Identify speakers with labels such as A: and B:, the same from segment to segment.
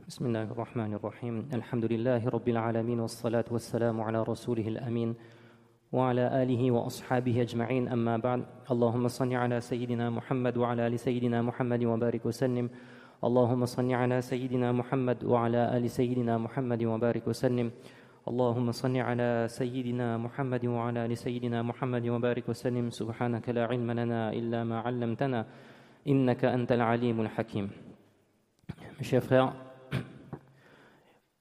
A: بسم الله الرحمن الرحيم الحمد لله رب العالمين والصلاة والسلام على رسوله الأمين وعلى آله وأصحابه أجمعين أما بعد اللهم صل على سيدنا محمد وعلى آل سيدنا محمد وبارك وسلم اللهم صل على سيدنا محمد وعلى آل سيدنا محمد وبارك وسلم اللهم صل على سيدنا محمد وعلى آل سيدنا محمد وبارك وسلم سبحانك لا علم لنا إلا ما علمتنا إنك أنت العليم الحكيم. Mes chers frères,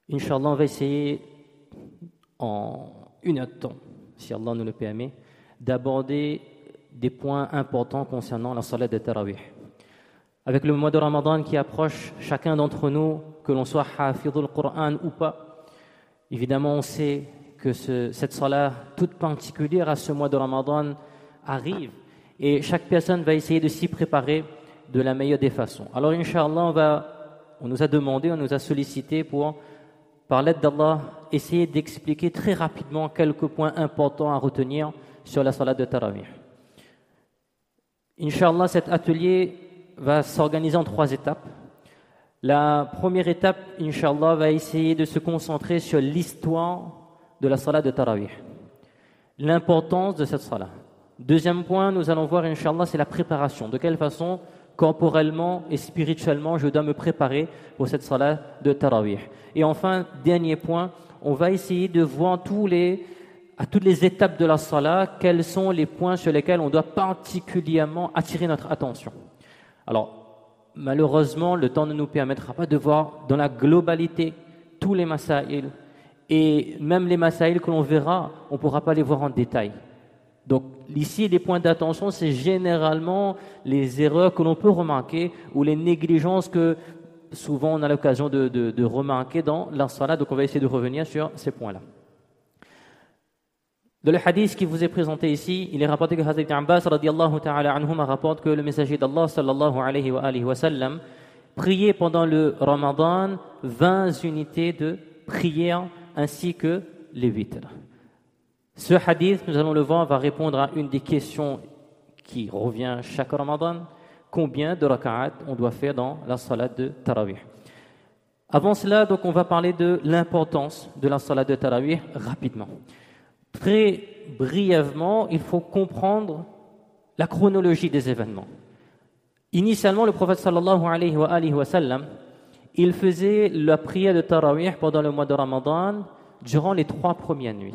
A: Inch'Allah, on va essayer en une heure de temps, si Allah nous le permet, d'aborder des points importants concernant la salat de Tarawih. Avec le mois de Ramadan qui approche, chacun d'entre nous, que l'on soit hafidhul Qur'an ou pas, évidemment on sait que cette salat toute particulière à ce mois de Ramadan arrive et chaque personne va essayer de s'y préparer de la meilleure des façons. Alors Inch'Allah, on nous a demandé, on nous a sollicité pour, par l'aide d'Allah, essayer d'expliquer très rapidement quelques points importants à retenir sur la salat de Tarawih. Inch'Allah, cet atelier va s'organiser en 3 étapes. La première étape, Inch'Allah, va essayer de se concentrer sur l'histoire de la salat de Tarawih, l'importance de cette salat. Deuxième point, nous allons voir, Inch'Allah, c'est la préparation. De quelle façon, corporellement et spirituellement, je dois me préparer pour cette salat de Tarawih. Et enfin, dernier point, on va essayer de voir à toutes les étapes de la salat, quels sont les points sur lesquels on doit particulièrement attirer notre attention. Alors, malheureusement, le temps ne nous permettra pas de voir dans la globalité tous les masaïl. Et même les masaïl que l'on verra, on ne pourra pas les voir en détail. Donc ici, les points d'attention, c'est généralement les erreurs que l'on peut remarquer ou les négligences que souvent on a l'occasion de remarquer dans la salat. Donc on va essayer de revenir sur ces points-là. Dans le hadith qui vous est présenté ici, il est rapporté que Hazrat Ibn Abbas radiyallahu ta'ala anhuma rapporte que le messager d'Allah sallallahu alayhi wa sallam priait pendant le Ramadan 20 unités de prière ainsi que les witr. Ce hadith, nous allons le voir, va répondre à une des questions qui revient chaque Ramadan. Combien de raka'at on doit faire dans la salat de Tarawih? Avant cela, donc, on va parler de l'importance de la salat de Tarawih rapidement. Très brièvement, il faut comprendre la chronologie des événements. Initialement, le prophète sallallahu alayhi wa sallam, il faisait la prière de Tarawih pendant le mois de Ramadan durant les 3 premières nuits.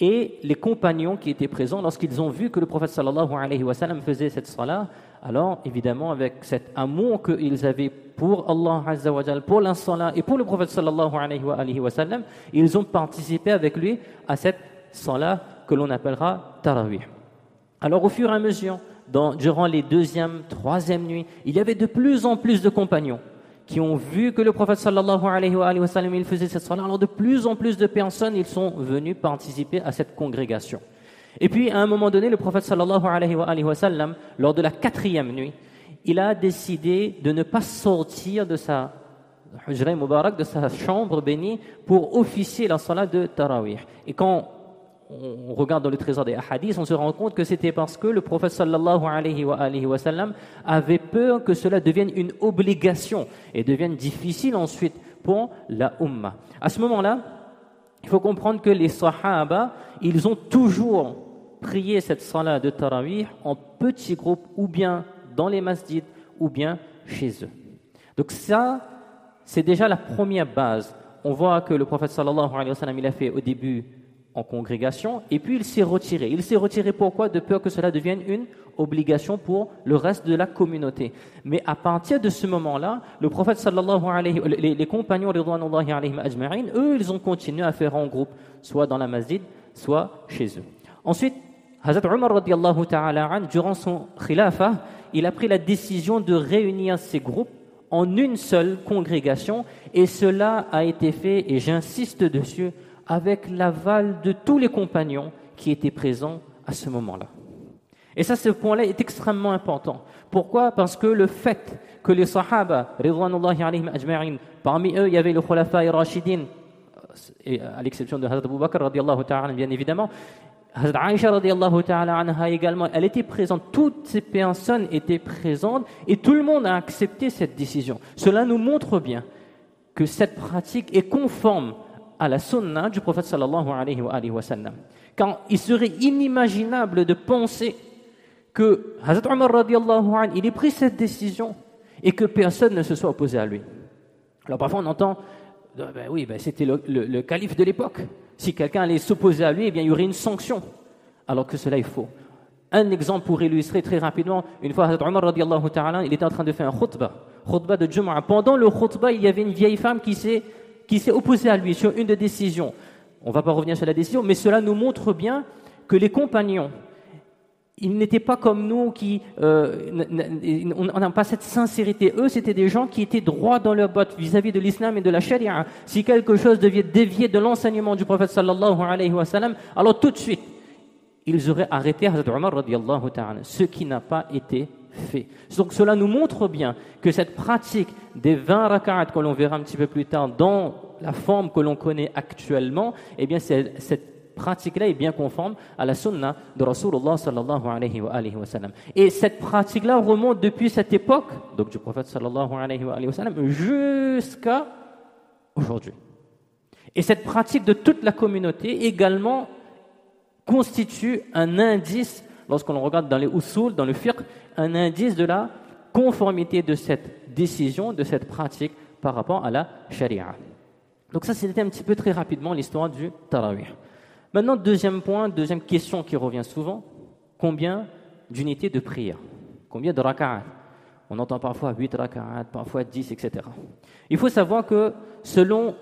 A: Et les compagnons qui étaient présents, lorsqu'ils ont vu que le prophète sallallahu alayhi wa sallam faisait cette salat, alors évidemment avec cet amour qu'ils avaient pour Allah azza wa jal, pour la salat et pour le prophète sallallahu alayhi wa sallam, ils ont participé avec lui à cette salat que l'on appellera Tarawih. Alors au fur et à mesure, durant les 2e, 3e nuits, il y avait de plus en plus de compagnons qui ont vu que le prophète sallallahu alayhi wa sallam il faisait cette salat. Alors de plus en plus de personnes ils sont venus participer à cette congrégation. Et puis à un moment donné, le prophète sallallahu alayhi wa sallam, lors de la 4e nuit, il a décidé de ne pas sortir de sa hujra mubarak, de sa chambre bénie, pour officier la salat de Tarawih. Et quand on regarde dans le trésor des hadiths, on se rend compte que c'était parce que le prophète sallallahu alayhi wa sallam avait peur que cela devienne une obligation et devienne difficile ensuite pour la Ummah. À ce moment-là, il faut comprendre que les Sahaba, ils ont toujours prié cette salat de Tarawih en petits groupes ou bien dans les masjids ou bien chez eux. Donc ça, c'est déjà la première base. On voit que le prophète sallallahu alayhi wa sallam, il a fait au début en congrégation, et puis il s'est retiré. Il s'est retiré pourquoi? De peur que cela devienne une obligation pour le reste de la communauté. Mais à partir de ce moment-là, le prophète sallallahu alayhi, les compagnons ridwanullahi alayhim ajma'in, eux, ils ont continué à faire en groupe, soit dans la masjid, soit chez eux. Ensuite, Hazrat Umar radiyallahu ta'ala an, durant son khilafa, il a pris la décision de réunir ces groupes en une seule congrégation, et cela a été fait, et j'insiste dessus, avec l'aval de tous les compagnons qui étaient présents à ce moment-là. Et ça, ce point-là est extrêmement important. Pourquoi? Parce que le fait que les Sahaba, ridwanullahi alayhim ajma'in, parmi eux, il y avait le Khulafa et Rashidin, à l'exception de Hazrat Abu Bakr, radiyallahu ta'ala, bien évidemment, Hazrat Aïcha, radiyallahu ta'ala anha également, elle était présente, toutes ces personnes étaient présentes, et tout le monde a accepté cette décision. Cela nous montre bien que cette pratique est conforme à la sunna du prophète sallallahu alayhi wa sallam. Car il serait inimaginable de penser que Hazrat Omar radiallahu anhu, il ait pris cette décision et que personne ne se soit opposé à lui. Alors parfois on entend, c'était le calife de l'époque. Si quelqu'un allait s'opposer à lui, eh bien il y aurait une sanction. Alors que cela est faux. Un exemple pour illustrer très rapidement, une fois Hazrat Omar radiallahu ta'ala, il était en train de faire un khutbah de Jumu'ah. Pendant le khutbah, il y avait une vieille femme qui s'est opposée à lui sur une des décisions. On ne va pas revenir sur la décision, mais cela nous montre bien que les compagnons, ils n'étaient pas comme nous, on n'a pas cette sincérité. Eux, c'était des gens qui étaient droits dans leur botte vis-à-vis de l'islam et de la charia. Si quelque chose devait dévier de l'enseignement du prophète sallallahu alayhi wa sallam, alors tout de suite, ils auraient arrêté Hazrat Omar radiallahu ta'ala, ce qui n'a pas été fait. Donc cela nous montre bien que cette pratique des 20 rak'at que l'on verra un petit peu plus tard dans la forme que l'on connaît actuellement, eh bien cette pratique-là est bien conforme à la sunna de Rasulullah sallallahu alayhi wa sallam. Et cette pratique-là remonte depuis cette époque, donc du prophète sallallahu alayhi wa sallam, jusqu'à aujourd'hui. Et cette pratique de toute la communauté également constitue un indice, lorsqu'on regarde dans les usul, dans le fiqh, un indice de la conformité de cette décision, de cette pratique par rapport à la sharia. Donc ça, c'était un petit peu très rapidement l'histoire du tarawih. Maintenant, deuxième point, deuxième question qui revient souvent, combien d'unités de prière? Combien de raka'at? On entend parfois 8 raka'at, parfois 10, etc. Il faut savoir que selon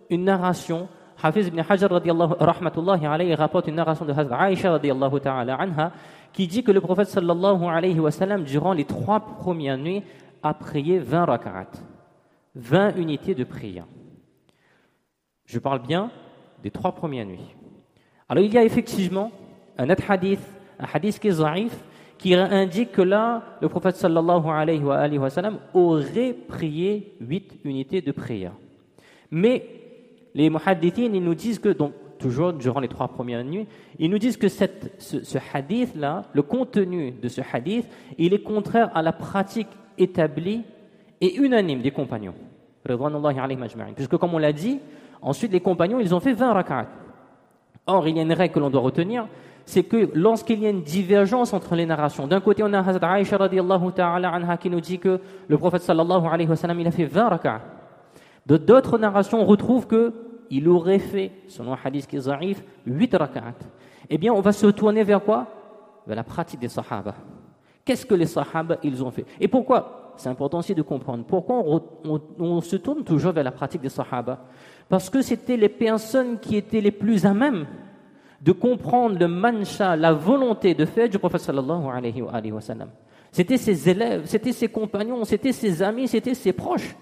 A: une narration, Hafiz ibn Hajar rahmatullahi alayhi rapporte une narration de Hazrat Aïcha radiyallahu ta'ala anha qui dit que le prophète sallallahu alayhi wa sallam, durant les 3 premières nuits, a prié 20 raka'at, 20 unités de prière. Je parle bien des 3 premières nuits. Alors il y a effectivement un autre hadith, un hadith qui est zaïf, qui indique que là, le prophète sallallahu alayhi wa sallam aurait prié 8 unités de prière. Mais les muhaddithines, ils nous disent que, donc toujours durant les 3 premières nuits, ils nous disent que ce hadith-là, le contenu de ce hadith, il est contraire à la pratique établie et unanime des compagnons. Puisque comme on l'a dit, ensuite les compagnons, ils ont fait 20 rak'at. Or, il y a une règle que l'on doit retenir, c'est que lorsqu'il y a une divergence entre les narrations, d'un côté on a Hazrat Aïcha radiyallahu ta'ala anha qui nous dit que le prophète sallallahu alayhi wa sallam, il a fait 20 rak'at. De d'autres narrations, on retrouve qu'il aurait fait, selon un hadith qui est zaïf, 8 rak'at. Eh bien, on va se tourner vers quoi? Vers la pratique des sahaba. Qu'est-ce que les sahaba, ils ont fait? Et pourquoi? C'est important aussi de comprendre. Pourquoi on se tourne toujours vers la pratique des sahaba? Parce que c'était les personnes qui étaient les plus à même de comprendre le mansha, la volonté de faire du prophète sallallahu alayhi wa sallam. C'était ses élèves, c'était ses compagnons, c'était ses amis, c'était ses proches.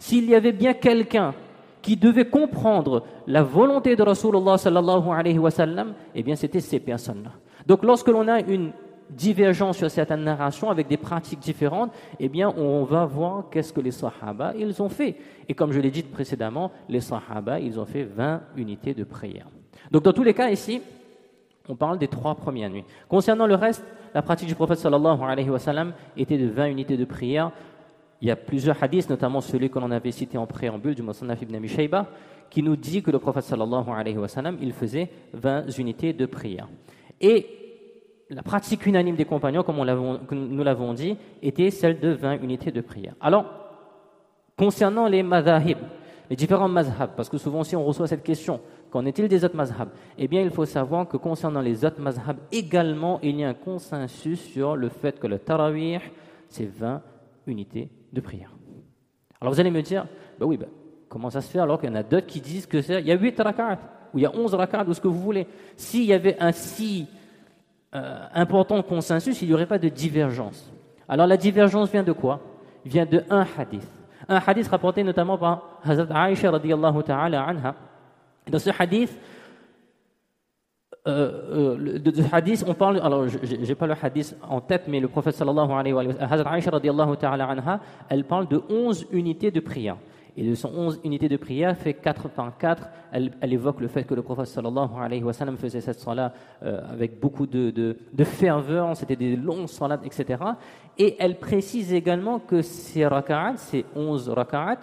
A: S'il y avait bien quelqu'un qui devait comprendre la volonté de Rasulullah sallallahu alayhi wa sallam, eh bien c'était ces personnes-là. Donc lorsque l'on a une divergence sur certaines narrations avec des pratiques différentes, eh bien on va voir qu'est-ce que les sahaba ils ont fait. Et comme je l'ai dit précédemment, les sahaba ils ont fait 20 unités de prière. Donc dans tous les cas ici, on parle des 3 premières nuits. Concernant le reste, la pratique du prophète sallallahu alayhi wa sallam était de 20 unités de prière. Il y a plusieurs hadiths, notamment celui que l'on avait cité en préambule du Musannaf ibn Abi Shayba, qui nous dit que le prophète sallallahu alayhi wa sallam, il faisait 20 unités de prière. Et la pratique unanime des compagnons, comme nous l'avons dit, était celle de 20 unités de prière. Alors, concernant les madhahib, les différents mazhab, parce que souvent aussi on reçoit cette question, qu'en est-il des autres mazhab? Eh bien, il faut savoir que concernant les autres mazhab, également, il y a un consensus sur le fait que le tarawih, c'est 20 unités de prière. Alors vous allez me dire, comment ça se fait alors qu'il y en a d'autres qui disent que il y a 8 rak'at, ou il y a 11 rak'at, ou ce que vous voulez. S'il y avait un si important consensus, il n'y aurait pas de divergence. Alors la divergence vient de quoi? Vient de un hadith. Un hadith rapporté notamment par Hazrat Aïcha radiyallahu ta'ala anha. Dans ce hadith, on parle, alors je n'ai pas le hadith en tête, mais le prophète sallallahu alayhi wa sallam, Hazrat Aïcha radiyallahu ta'ala anha, elle parle de 11 unités de prière. Et de son 11 unités de prière, fait 4 par 4, elle évoque le fait que le prophète sallallahu alayhi wa sallam faisait cette salat avec beaucoup de ferveur, c'était des longues salats, etc. Et elle précise également que ces raka'at, ces 11 raka'at,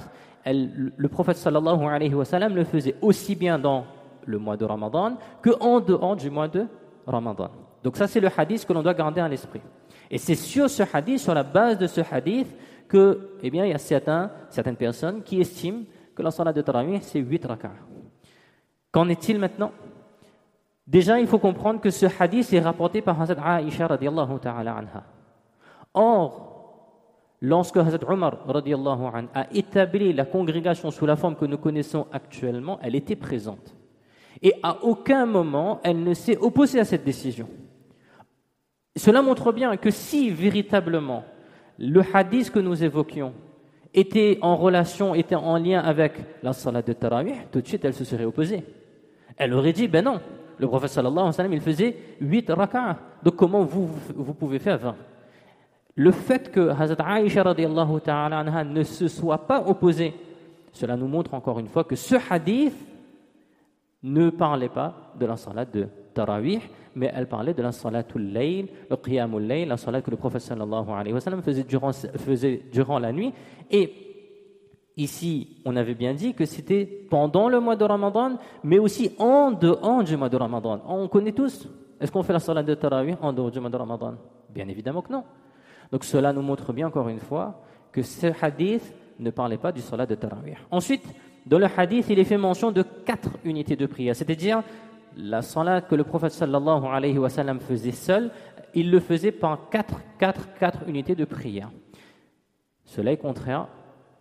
A: le prophète sallallahu alayhi wa sallam le faisait aussi bien dans le mois de Ramadan qu'en dehors du mois de Ramadan. Donc ça, c'est le hadith que l'on doit garder à l'esprit. Et c'est sur ce hadith, sur la base de ce hadith, que, eh bien, il y a certaines personnes qui estiment que la salat de Tarawih, c'est 8 rak'ah. Qu'en est-il maintenant? Déjà, il faut comprendre que ce hadith est rapporté par Hazrat Aïcha radiyallahu ta'ala anha. Or, lorsque Hazrat Omar radiyallahu anha a établi la congrégation sous la forme que nous connaissons actuellement, elle était présente. Et à aucun moment, elle ne s'est opposée à cette décision. Cela montre bien que si véritablement le hadith que nous évoquions était en relation, était en lien avec la salat de Tarawih, tout de suite elle se serait opposée. Elle aurait dit, ben non, le prophète sallallahu alayhi wa sallam, il faisait 8 rak'ah. Donc comment vous pouvez faire 20? Le fait que Hazrat Aïcha radiyallahu ta'ala anha ne se soit pas opposée, cela nous montre encore une fois que ce hadith ne parlait pas de la salat de Tarawih, mais elle parlait de la salatul layl, le qiyamul layl, la salat que le prophète sallallahu alayhi wa sallam faisait durant la nuit. Et ici, on avait bien dit que c'était pendant le mois de Ramadan, mais aussi en dehors du mois de Ramadan. On connaît tous, est-ce qu'on fait la salat de Tarawih en dehors du mois de Ramadan? Bien évidemment que non. Donc cela nous montre bien encore une fois que ce hadith ne parlait pas du salat de Tarawih. Ensuite, dans le hadith, il est fait mention de 4 unités de prière, c'est-à-dire la salat que le prophète sallallahu alayhi wa sallam faisait seul, il le faisait par 4 unités de prière. Cela est contraire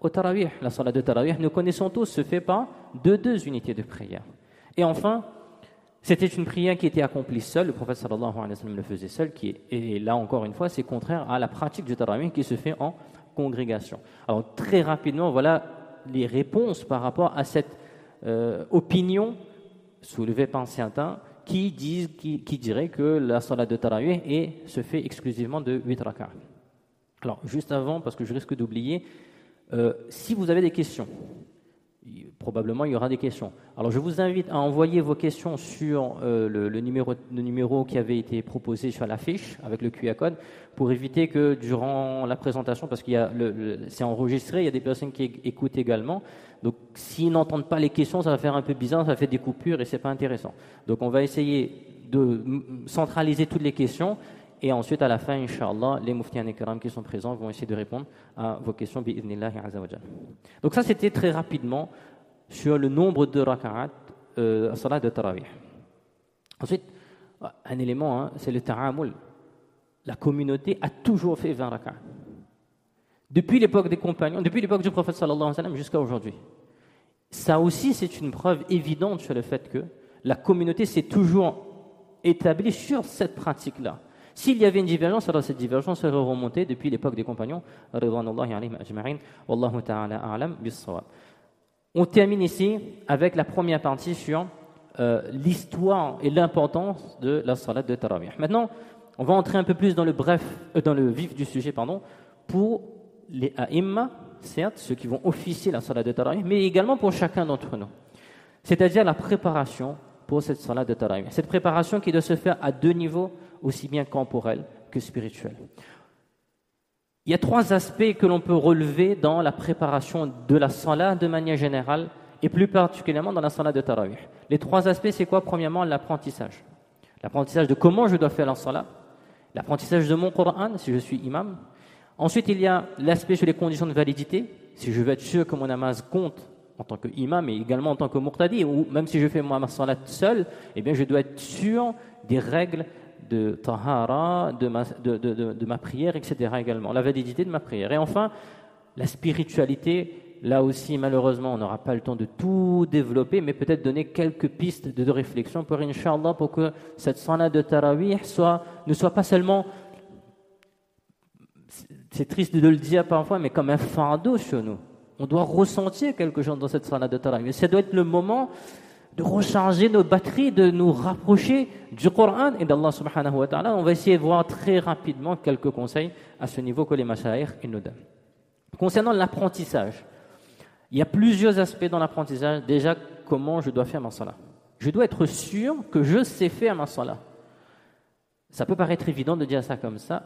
A: au Tarawih. La salat de Tarawih, nous connaissons tous, se fait par 2 unités de prière. Et enfin, c'était une prière qui était accomplie seule, le prophète sallallahu alayhi wa sallam le faisait seul, et là encore une fois, c'est contraire à la pratique du Tarawih qui se fait en congrégation. Alors très rapidement, voilà les réponses par rapport à cette opinion soulevée par certains qui diraient que la salat de Tarawih se fait exclusivement de 8 rak'ah. Alors juste avant, parce que je risque d'oublier, si vous avez des questions, probablement il y aura des questions. Alors je vous invite à envoyer vos questions sur le numéro qui avait été proposé sur l'affiche avec le QR code pour éviter que durant la présentation, parce qu'il y a c'est enregistré, il y a des personnes qui écoutent également. Donc s'ils n'entendent pas les questions, ça va faire un peu bizarre, ça fait des coupures et c'est pas intéressant. Donc on va essayer de centraliser toutes les questions. Et ensuite, à la fin, Inch'Allah, les muftiyan ikram qui sont présents vont essayer de répondre à vos questions, bi'idhnillahi azza wa jal. Donc ça, c'était très rapidement sur le nombre de raka'at à salat de Tarawih. Ensuite, un élément, c'est le ta'amul. La communauté a toujours fait 20 raka'at. Depuis l'époque des compagnons, depuis l'époque du prophète sallallahu alayhi wa sallam jusqu'à aujourd'hui. Ça aussi, c'est une preuve évidente sur le fait que la communauté s'est toujours établie sur cette pratique-là. S'il y avait une divergence, alors cette divergence serait remontée depuis l'époque des compagnons. Wallahu ta'ala a'lam bis-sawab. On termine ici avec la première partie sur l'histoire et l'importance de la salat de Tarawih. Maintenant, on va entrer un peu plus dans le vif du sujet, pour les a'imma, certes, ceux qui vont officier la salat de Tarawih, mais également pour chacun d'entre nous. C'est-à-dire la préparation pour cette salat de Tarawih. Cette préparation qui doit se faire à 2 niveaux, aussi bien corporel que spirituel. Il y a 3 aspects que l'on peut relever dans la préparation de la salat de manière générale et plus particulièrement dans la salat de Tarawih. Les 3 aspects, c'est quoi? Premièrement, l'apprentissage. L'apprentissage de comment je dois faire la salat, l'apprentissage de mon Coran, si je suis imam. Ensuite, il y a l'aspect sur les conditions de validité, si je veux être sûr que mon namaz compte en tant qu'imam et également en tant que muqtadi, ou même si je fais ma salat seul, eh bien je dois être sûr des règles de tahara, de ma prière, etc. également, la validité de ma prière. Et enfin, la spiritualité, là aussi malheureusement on n'aura pas le temps de tout développer, mais peut-être donner quelques pistes de réflexion pour Inch'Allah, pour que cette salat de Tarawih ne soit pas seulement, c'est triste de le dire parfois, mais comme un fardeau sur nous. On doit ressentir quelque chose dans cette salat de Tarawih. Ça doit être le moment de recharger nos batteries, de nous rapprocher du Coran et d'Allah subhanahu wa ta'ala. On va essayer de voir très rapidement quelques conseils à ce niveau que les mashayikh nous donnent. Concernant l'apprentissage, il y a plusieurs aspects dans l'apprentissage. Déjà, comment je dois faire ma salat. Je dois être sûr que je sais faire ma salat. Ça peut paraître évident de dire ça comme ça,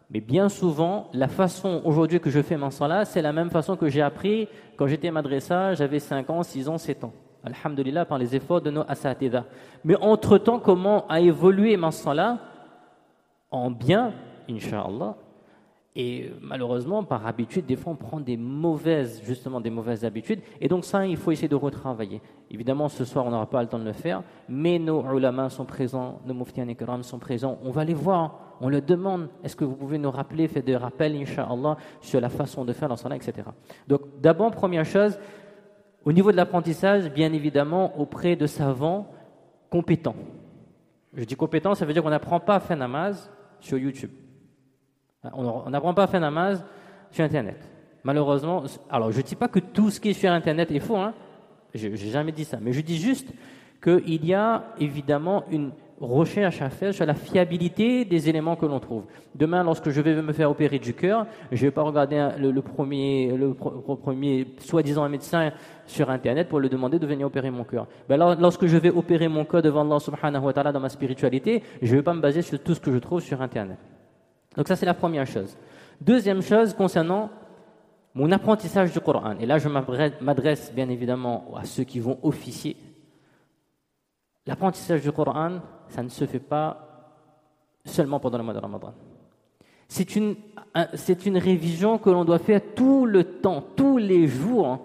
A: Mais bien souvent, la façon aujourd'hui que je fais mon salat, c'est la même façon que j'ai appris quand j'étais madrasa, j'avais 5 ans, 6 ans, 7 ans. Alhamdulillah, par les efforts de nos asatida. Mais entre-temps, comment a évolué mon salat en bien, Inch'Allah. Et malheureusement, par habitude, des fois, on prend des mauvaises habitudes. Et donc ça, il faut essayer de retravailler. Évidemment, ce soir, on n'aura pas le temps de le faire, mais nos ulama sont présents, nos muftiyan ikram sont présents. On va les voir, on leur demande, est-ce que vous pouvez nous rappeler, faire des rappels, Inch'Allah, sur la façon de faire la salat, etc. Donc, d'abord, première chose, au niveau de l'apprentissage, bien évidemment, auprès de savants compétents. Je dis compétents, ça veut dire qu'on n'apprend pas à faire namaz sur YouTube. On n'apprend pas à faire namaz sur Internet. Malheureusement, alors je ne dis pas que tout ce qui est sur Internet est faux, hein. Je n'ai jamais dit ça, mais je dis juste qu'il y a évidemment une recherche à faire sur la fiabilité des éléments que l'on trouve. Demain, lorsque je vais me faire opérer du cœur, je ne vais pas regarder le premier soi-disant médecin sur Internet pour lui demander de venir opérer mon cœur. Ben là, lorsque je vais opérer mon cœur devant Allah subhanahu wa ta'ala dans ma spiritualité, je ne vais pas me baser sur tout ce que je trouve sur Internet. Donc ça, c'est la première chose. Deuxième chose, concernant mon apprentissage du Coran. Et là, je m'adresse bien évidemment à ceux qui vont officier. L'apprentissage du Coran, ça ne se fait pas seulement pendant le mois de Ramadan. C'est une révision que l'on doit faire tout le temps, tous les jours.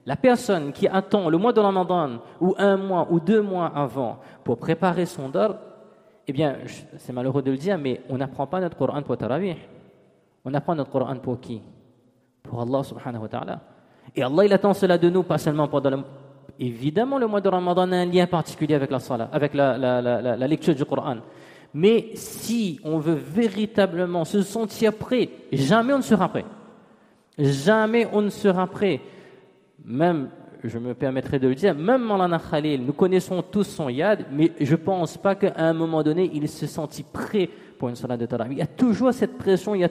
A: La personne qui attend le mois de Ramadan, ou 1 mois, ou 2 mois avant, pour préparer son dard, eh bien, c'est malheureux de le dire, mais on n'apprend pas notre Coran pour Tarawih. On apprend notre Coran pour qui? Pour Allah subhanahu wa ta'ala. Et Allah, il attend cela de nous, pas seulement pendant évidemment, le mois de Ramadan a un lien particulier avec la salat, avec la lecture du Coran. Mais si on veut véritablement se sentir prêt, jamais on ne sera prêt. Jamais on ne sera prêt. Même, je me permettrai de le dire, même Maulana Khalil, nous connaissons tous son yad, mais je ne pense pas qu'à un moment donné, il se sentit prêt pour une salat de tarawih. Il y a toujours cette pression, et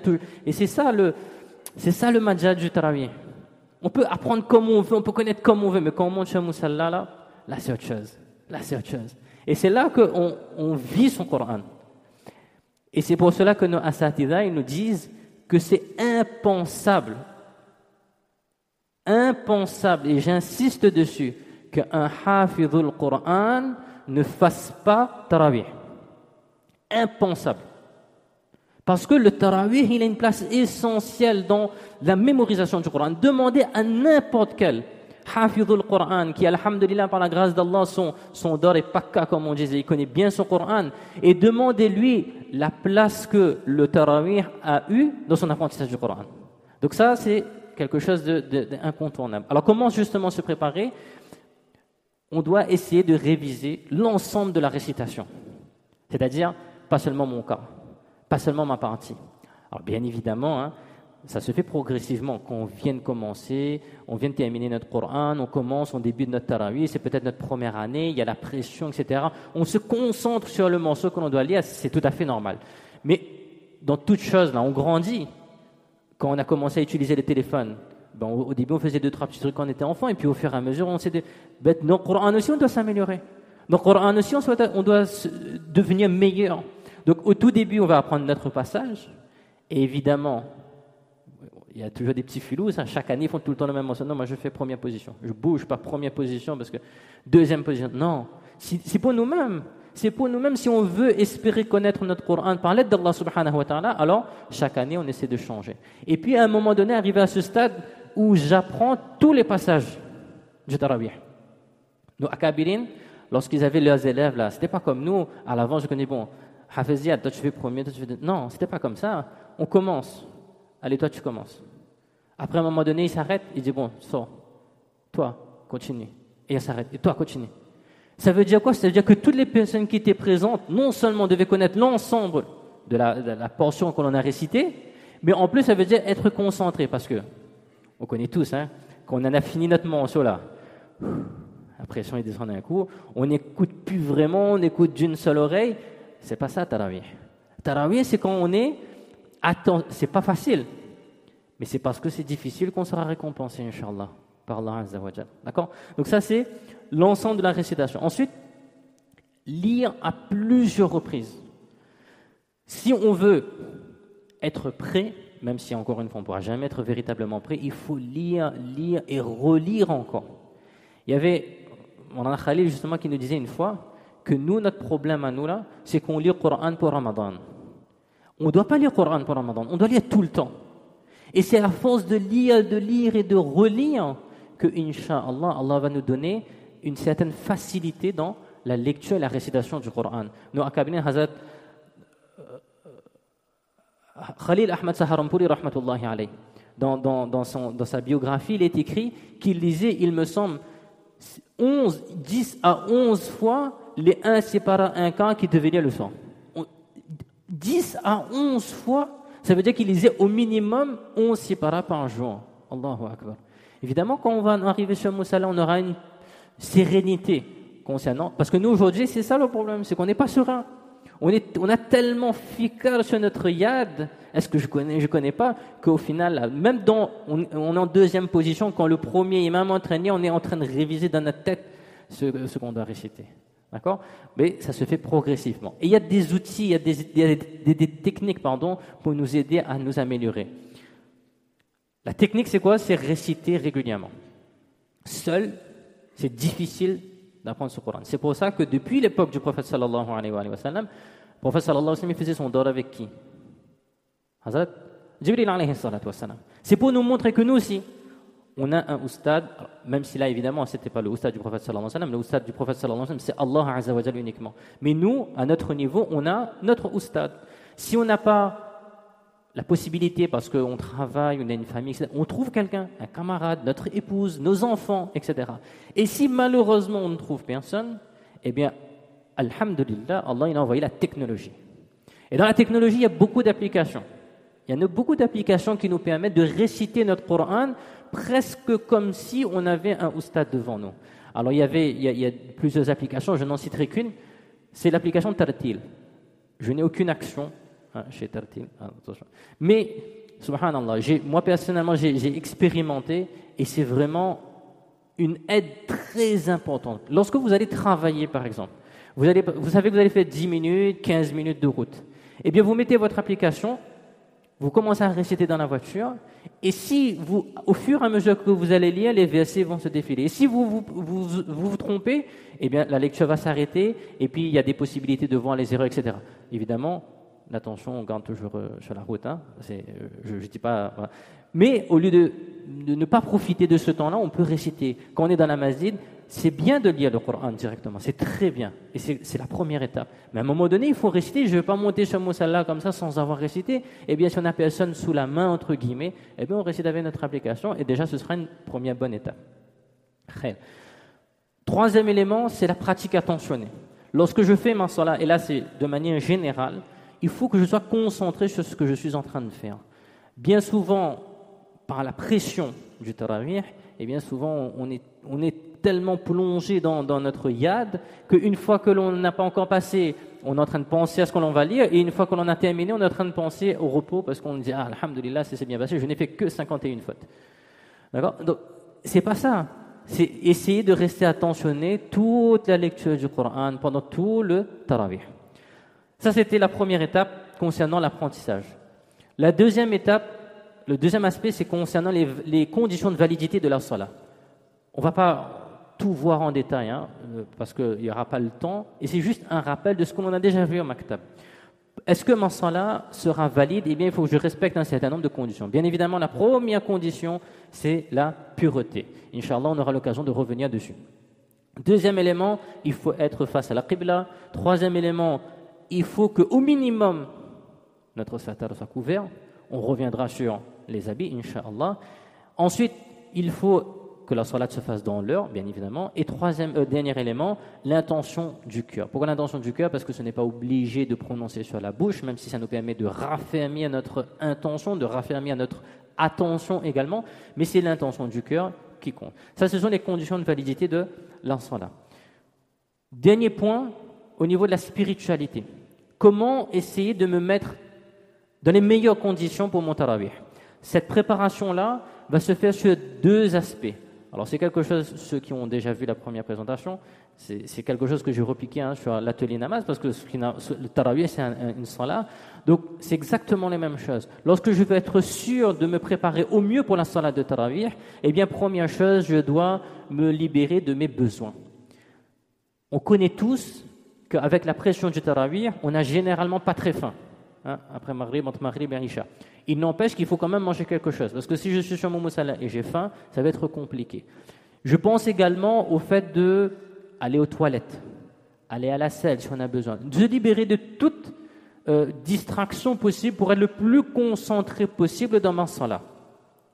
A: c'est ça le majad du tarawih. On peut apprendre comme on veut, on peut connaître comme on veut, mais quand on monte chez Moussalla, là c'est autre chose. Et c'est là qu'on vit son Coran. Et c'est pour cela que nos asatidha, ils nous disent que c'est impensable, et j'insiste dessus, qu'un hafidhul Coran ne fasse pas tarawih. Impensable. Parce que le tarawih, il a une place essentielle dans la mémorisation du Coran. Demandez à n'importe quel hafidhul Coran qui, alhamdulillah, par la grâce d'Allah, son dor est pakka, comme on disait, il connaît bien son Coran, et demandez-lui la place que le tarawih a eue dans son apprentissage du Coran. Donc ça, c'est quelque chose d'incontournable. Alors comment justement se préparer? On doit essayer de réviser l'ensemble de la récitation. C'est-à-dire, pas seulement mon cas, pas seulement ma partie. Alors bien évidemment, ça se fait progressivement. Quand on vient de commencer, on vient de terminer notre Coran, on commence, on débute notre tarawih, c'est peut-être notre première année, il y a la pression, etc. On se concentre sur le morceau que l'on doit lire, c'est tout à fait normal. Mais dans toute chose, là, on grandit. Quand on a commencé à utiliser les téléphones, au début, on faisait 2-3 petits trucs quand on était enfant, et puis au fur et à mesure, on s'est dit, dans le Coran aussi, on doit s'améliorer. Dans le Coran aussi, on doit devenir meilleur. Donc, au tout début, on va apprendre notre passage, et évidemment, il y a toujours des petits filous, chaque année, ils font tout le temps la même mention. Non, moi, je fais première position. Je bouge pas première position, parce que deuxième position. Non, c'est pour nous-mêmes. C'est pour nous-mêmes, si on veut espérer connaître notre Coran par l'aide d'Allah subhanahu wa ta'ala, alors chaque année on essaie de changer. Et puis à un moment donné, arriver à ce stade où j'apprends tous les passages du tarawih. Nos akabirin, lorsqu'ils avaient leurs élèves là, c'était pas comme nous, à l'avant je connais, Hafezia, toi tu fais premier, toi tu fais... Non, c'était pas comme ça. On commence. Allez, toi tu commences. Après un moment donné, il s'arrête, il dit sors. Toi, continue. Et il s'arrête. Et toi, continue. Ça veut dire quoi? Ça veut dire que toutes les personnes qui étaient présentes, non seulement devaient connaître l'ensemble de la portion que l'on a récitée, mais en plus, ça veut dire être concentré, parce que, on connaît tous, quand on en a fini notre morceau là, la pression est descendue d'un coup, on n'écoute plus vraiment, on écoute d'une seule oreille. C'est pas ça, tarawih. Tarawih, c'est quand on est, c'est pas facile, mais c'est parce que c'est difficile qu'on sera récompensé, Inch'Allah, par Allah Azza wa Jal. D'accord? Donc ça, c'est l'ensemble de la récitation. Ensuite, lire à plusieurs reprises. Si on veut être prêt, même si encore une fois on ne pourra jamais être véritablement prêt, il faut lire et relire encore. Il y avait Mawlana Khalil justement qui nous disait une fois que nous, notre problème à nous là, c'est qu'on lit le Coran pour Ramadan. On ne doit pas lire le Coran pour Ramadan, on doit lire tout le temps. Et c'est à force de lire et de relire que, Inch'Allah, Allah va nous donner une certaine facilité dans la lecture et la récitation du Coran. Nous, à Cabinet Hazrat Khalil Ahmad Saharanpouri, rahmatullahi alayhi, dans sa biographie, il est écrit qu'il lisait, il me semble, 10 à 11 fois les 1 séparats 1 quart qui devaient lire le soir. 10 à 11 fois, ça veut dire qu'il lisait au minimum 11 séparats par jour. Allahu Akbar. Évidemment, quand on va arriver sur Moussala, on aura une sérénité concernant. Parce que nous, aujourd'hui, c'est ça le problème, c'est qu'on n'est pas serein. On a tellement fikar sur notre yad, est-ce que je connais pas, qu'au final, même on est en deuxième position, quand le premier imam entraîné, on est en train de réviser dans notre tête ce qu'on doit réciter. D'accord? Mais ça se fait progressivement. Et il y a des outils, il y a des techniques, pour nous aider à nous améliorer. La technique, c'est quoi? C'est réciter régulièrement. Seul, c'est difficile d'apprendre ce Coran. C'est pour ça que depuis l'époque du prophète sallallahu alayhi wa sallam, le prophète sallallahu alayhi wa sallam faisait son dor avec qui? Hazrat Jibril alayhi salatu wa sallam. C'est pour nous montrer que nous aussi, on a un oustad, même si là évidemment ce n'était pas le oustad du prophète sallallahu alayhi wa sallam, le oustad du prophète sallallahu alayhi wa sallam c'est Allah azza wa jalla uniquement. Mais nous, à notre niveau, on a notre oustad. Si on n'a pas la possibilité, parce qu'on travaille, on a une famille, etc., on trouve quelqu'un, un camarade, notre épouse, nos enfants, etc. Et si malheureusement on ne trouve personne, eh bien, alhamdulillah, Allah il a envoyé la technologie. Et dans la technologie, il y a beaucoup d'applications. Il y a beaucoup d'applications qui nous permettent de réciter notre Coran presque comme si on avait un oustad devant nous. Alors il y a plusieurs applications, je n'en citerai qu'une, c'est l'application Tartil. Je n'ai aucune action chez Tartil. Mais, subhanallah, moi personnellement, j'ai expérimenté et c'est vraiment une aide très importante. Lorsque vous allez travailler, par exemple, vous savez que vous allez faire 10 minutes, 15 minutes de route. Eh bien, vous mettez votre application, vous commencez à réciter dans la voiture, et si au fur et à mesure que vous allez lire, les versets vont se défiler. Et si vous trompez, eh bien, la lecture va s'arrêter, et puis il y a des possibilités de voir les erreurs, etc. Évidemment, l'attention, on garde toujours sur la route. Je ne dis pas. Voilà. Mais au lieu de ne pas profiter de ce temps-là, on peut réciter. Quand on est dans la masjid, c'est bien de lire le Coran directement. C'est très bien. Et c'est la première étape. Mais à un moment donné, il faut réciter. Je ne vais pas monter sur Moussala comme ça sans avoir récité. Eh bien, si on n'a personne sous la main, entre guillemets, eh bien, on récite avec notre application. Et déjà, ce sera une première bonne étape. Troisième élément, c'est la pratique attentionnée. Lorsque je fais ma salat, et là, c'est de manière générale, il faut que je sois concentré sur ce que je suis en train de faire. Bien souvent, par la pression du tarawih, et bien souvent, on est tellement plongé dans notre yad qu'une fois que l'on n'a pas encore passé, on est en train de penser à ce que l'on va lire, et une fois que l'on a terminé, on est en train de penser au repos parce qu'on dit « Ah, alhamdulillah, ça s'est bien passé, je n'ai fait que 51 fautes. » D'accord? Donc, c'est pas ça. C'est essayer de rester attentionné toute la lecture du Coran pendant tout le tarawih. Ça, c'était la première étape concernant l'apprentissage. La deuxième étape, le deuxième aspect, c'est concernant les conditions de validité de la salat. On ne va pas tout voir en détail, parce qu'il n'y aura pas le temps, et c'est juste un rappel de ce qu'on a déjà vu au maktab. Est-ce que ma salat sera valide? Eh bien, il faut que je respecte un certain nombre de conditions. Bien évidemment, la première condition, c'est la pureté. Inch'Allah, on aura l'occasion de revenir dessus. Deuxième élément, il faut être face à la qibla. Troisième élément, il faut qu'au minimum, notre satar soit couvert. On reviendra sur les habits, Inch'Allah. Ensuite, il faut que la salat se fasse dans l'heure, bien évidemment. Et dernier élément, l'intention du cœur. Pourquoi l'intention du cœur? Parce que ce n'est pas obligé de prononcer sur la bouche, même si ça nous permet de raffermir notre intention, de raffermir notre attention également. Mais c'est l'intention du cœur qui compte. Ça, ce sont les conditions de validité de la salat. Dernier point, au niveau de la spiritualité. Comment essayer de me mettre dans les meilleures conditions pour mon tarawih? Cette préparation-là va se faire sur deux aspects. Alors c'est quelque chose, ceux qui ont déjà vu la première présentation, c'est quelque chose que j'ai repiqué sur l'atelier namaz, parce que le tarawih c'est une salat, donc c'est exactement les mêmes choses. Lorsque je veux être sûr de me préparer au mieux pour la salat de tarawih, eh bien première chose, je dois me libérer de mes besoins. On connaît tous qu'avec la pression du tarawih, on n'a généralement pas très faim, après Maghrib, entre Maghrib et Isha. Il n'empêche qu'il faut quand même manger quelque chose, parce que si je suis sur mon moussala et j'ai faim, ça va être compliqué. Je pense également au fait d'aller aux toilettes, aller à la selle si on a besoin, de se libérer de toute distraction possible pour être le plus concentré possible dans ma salat.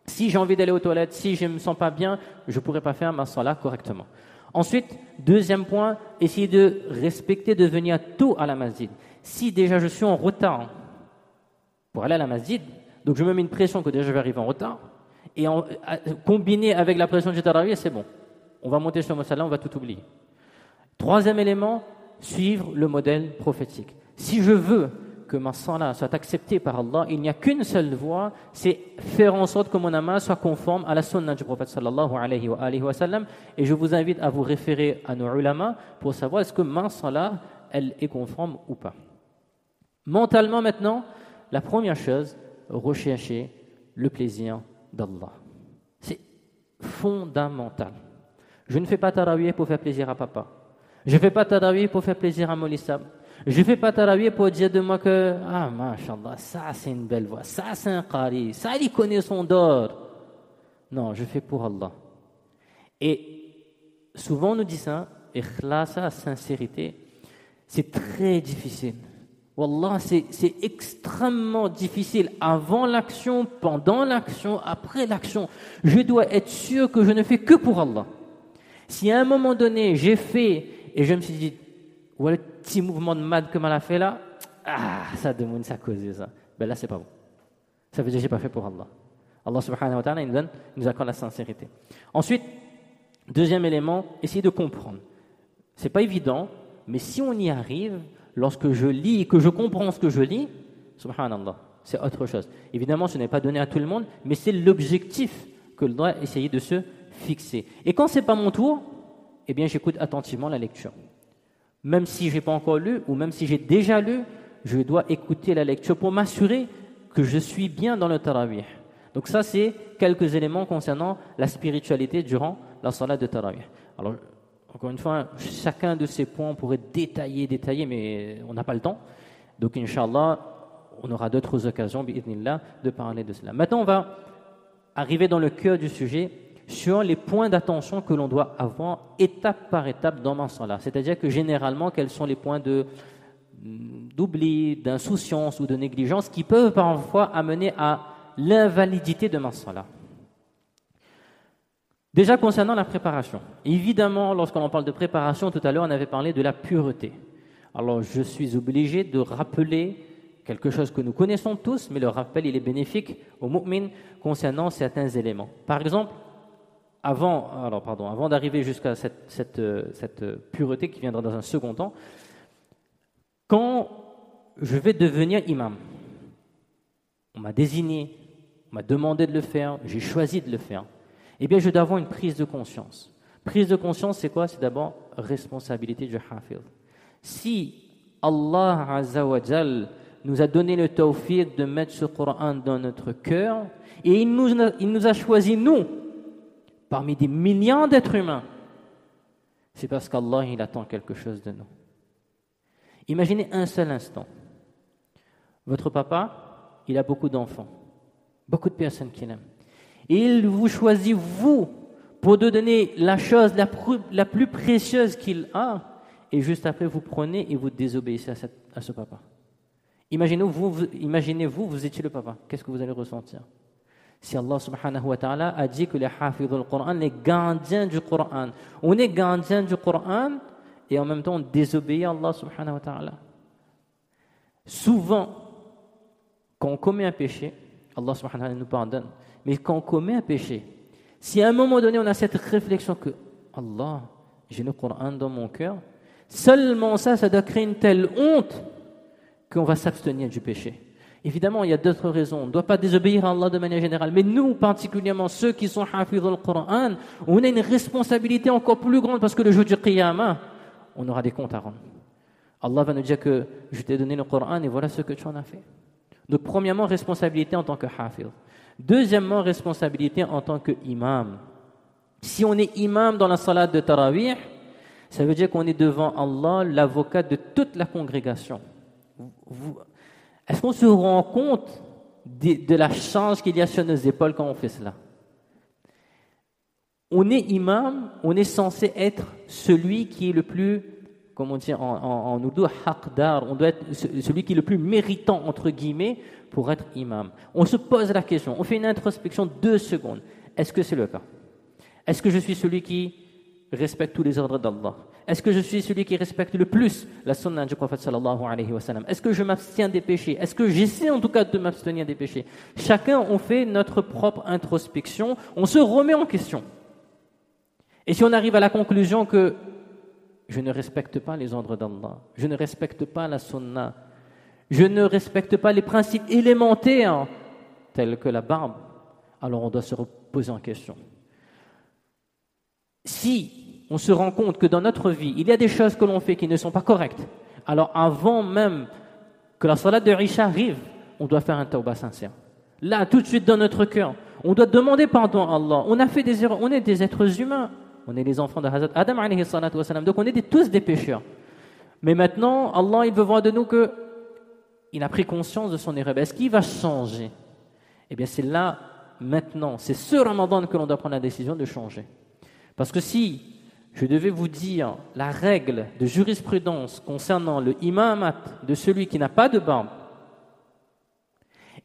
A: Si j'ai envie d'aller aux toilettes, si je ne me sens pas bien, je ne pourrai pas faire ma salat correctement. Ensuite, deuxième point, essayer de respecter, de venir tôt à la masjid. Si déjà je suis en retard pour aller à la masjid, donc je me mets une pression que déjà je vais arriver en retard, et combiné avec la pression du tarawih, c'est bon. On va monter sur le musalla, on va tout oublier. Troisième élément, suivre le modèle prophétique. Si je veux que ma salat soit acceptée par Allah, il n'y a qu'une seule voie, c'est faire en sorte que mon amal soit conforme à la sunna du prophète sallallahu alayhi wa sallam. Et je vous invite à vous référer à nos ulama pour savoir est-ce que ma salat, elle est conforme ou pas. Mentalement maintenant, la première chose, rechercher le plaisir d'Allah. C'est fondamental. Je ne fais pas tarawih pour faire plaisir à papa. Je ne fais pas tarawih pour faire plaisir à Molissab. Je ne fais pas tarawih pour dire de moi que mashallah, ça c'est une belle voix, ça c'est un qari, ça il connaît son dor. Non, je fais pour Allah. Et souvent on nous dit ça, ikhlas, sincérité, c'est très difficile. Wallah, c'est extrêmement difficile. Avant l'action, pendant l'action, après l'action. Je dois être sûr que je ne fais que pour Allah. Si à un moment donné, j'ai fait et je me suis dit, ouais, le petit mouvement de mad que m'a fait là, ça demande ça cause ça. Ben là, c'est pas bon. Ça veut dire que je n'ai pas fait pour Allah. Allah subhanahu wa ta'ala, il nous accorde la sincérité. Ensuite, deuxième élément, essayer de comprendre. C'est pas évident, mais si on y arrive, lorsque je lis et que je comprends ce que je lis, subhanallah, c'est autre chose. Évidemment, ce n'est pas donné à tout le monde, mais c'est l'objectif que l'on doit essayer de se fixer. Et quand ce n'est pas mon tour, eh bien, j'écoute attentivement la lecture. Même si je n'ai pas encore lu, ou même si j'ai déjà lu, je dois écouter la lecture pour m'assurer que je suis bien dans le tarawih. Donc ça, c'est quelques éléments concernant la spiritualité durant la salat de tarawih. Alors, encore une fois, chacun de ces points, on pourrait détailler, mais on n'a pas le temps. Donc, Inch'Allah, on aura d'autres occasions, bi'idhnillah, de parler de cela. Maintenant, on va arriver dans le cœur du sujet sur les points d'attention que l'on doit avoir étape par étape dans ma salat. C'est-à-dire que généralement, quels sont les points d'oubli, d'insouciance ou de négligence qui peuvent parfois amener à l'invalidité de ma salat. Déjà concernant la préparation, évidemment, lorsqu'on parle de préparation, tout à l'heure, on avait parlé de la pureté. Alors, je suis obligé de rappeler quelque chose que nous connaissons tous, mais le rappel, il est bénéfique aux mu'min concernant certains éléments. Par exemple, avant d'arriver jusqu'à cette pureté qui viendra dans un second temps, quand je vais devenir imam, on m'a désigné, on m'a demandé de le faire, j'ai choisi de le faire. Eh bien, je dois avoir une prise de conscience. Prise de conscience, c'est quoi? C'est d'abord responsabilité du hafiz. Si Allah Azza wa Jal nous a donné le tawfiq de mettre ce Coran dans notre cœur, et il nous a choisi, nous, parmi des millions d'êtres humains, c'est parce qu'Allah, il attend quelque chose de nous. Imaginez un seul instant. Votre papa, il a beaucoup d'enfants, beaucoup de personnes qu'il aime. Et il vous choisit, vous, pour de donner la chose la plus précieuse qu'il a, et juste après, vous prenez et vous désobéissez à ce papa. Imaginez-vous, vous étiez le papa. Qu'est-ce que vous allez ressentir? Si Allah subhanahu wa ta'ala a dit que les hafidhul Qur'an, les gardiens du Qur'an, on est gardien du Qur'an, et en même temps, on désobéit à Allah subhanahu wa ta'ala. Souvent, quand on commet un péché, Allah subhanahu wa ta'ala nous pardonne. Mais quand on commet un péché, si à un moment donné on a cette réflexion que Allah, j'ai le Coran dans mon cœur, seulement ça doit créer une telle honte qu'on va s'abstenir du péché. Évidemment, il y a d'autres raisons. On ne doit pas désobéir à Allah de manière générale. Mais nous, particulièrement ceux qui sont hafiz al-Qur'an, on a une responsabilité encore plus grande parce que le jour du Qiyamah, on aura des comptes à rendre. Allah va nous dire que je t'ai donné le Coran et voilà ce que tu en as fait. Donc, premièrement, responsabilité en tant que hafiz. Deuxièmement, responsabilité en tant qu'imam. Si on est imam dans la salat de Tarawih, ça veut dire qu'on est devant Allah, l'avocat de toute la congrégation. Est-ce qu'on se rend compte de la charge qu'il y a sur nos épaules quand on fait cela? On est imam, on est censé être celui qui est le plus, comme on dit en oudou, haqdar, on doit être celui qui est le plus méritant, entre guillemets, pour être imam. On se pose la question, on fait une introspection 2 secondes. Est-ce que c'est le cas? Est-ce que je suis celui qui respecte tous les ordres d'Allah? Est-ce que je suis celui qui respecte le plus la sunna du prophète sallallahu alayhi wa sallam? Est-ce que je m'abstiens des péchés? Est-ce que j'essaie en tout cas de m'abstenir des péchés? Chacun, on fait notre propre introspection, on se remet en question. Et si on arrive à la conclusion que je ne respecte pas les ordres d'Allah, je ne respecte pas la sunna, je ne respecte pas les principes élémentaires tels que la barbe, alors on doit se reposer en question. Si on se rend compte que dans notre vie, il y a des choses que l'on fait qui ne sont pas correctes, alors avant même que la salat de Isha arrive, on doit faire un tawbah sincère. Là, tout de suite dans notre cœur, on doit demander pardon à Allah. On a fait des erreurs, on est des êtres humains. On est les enfants de Hazrat Adam alayhi salatu wassalam, donc on est tous des pécheurs. Mais maintenant, Allah, il veut voir de nous qu'il a pris conscience de son erreur. Est-ce qu'il va changer? Eh bien, c'est là, maintenant, c'est ce Ramadan que l'on doit prendre la décision de changer. Parce que si je devais vous dire la règle de jurisprudence concernant le imamat de celui qui n'a pas de barbe,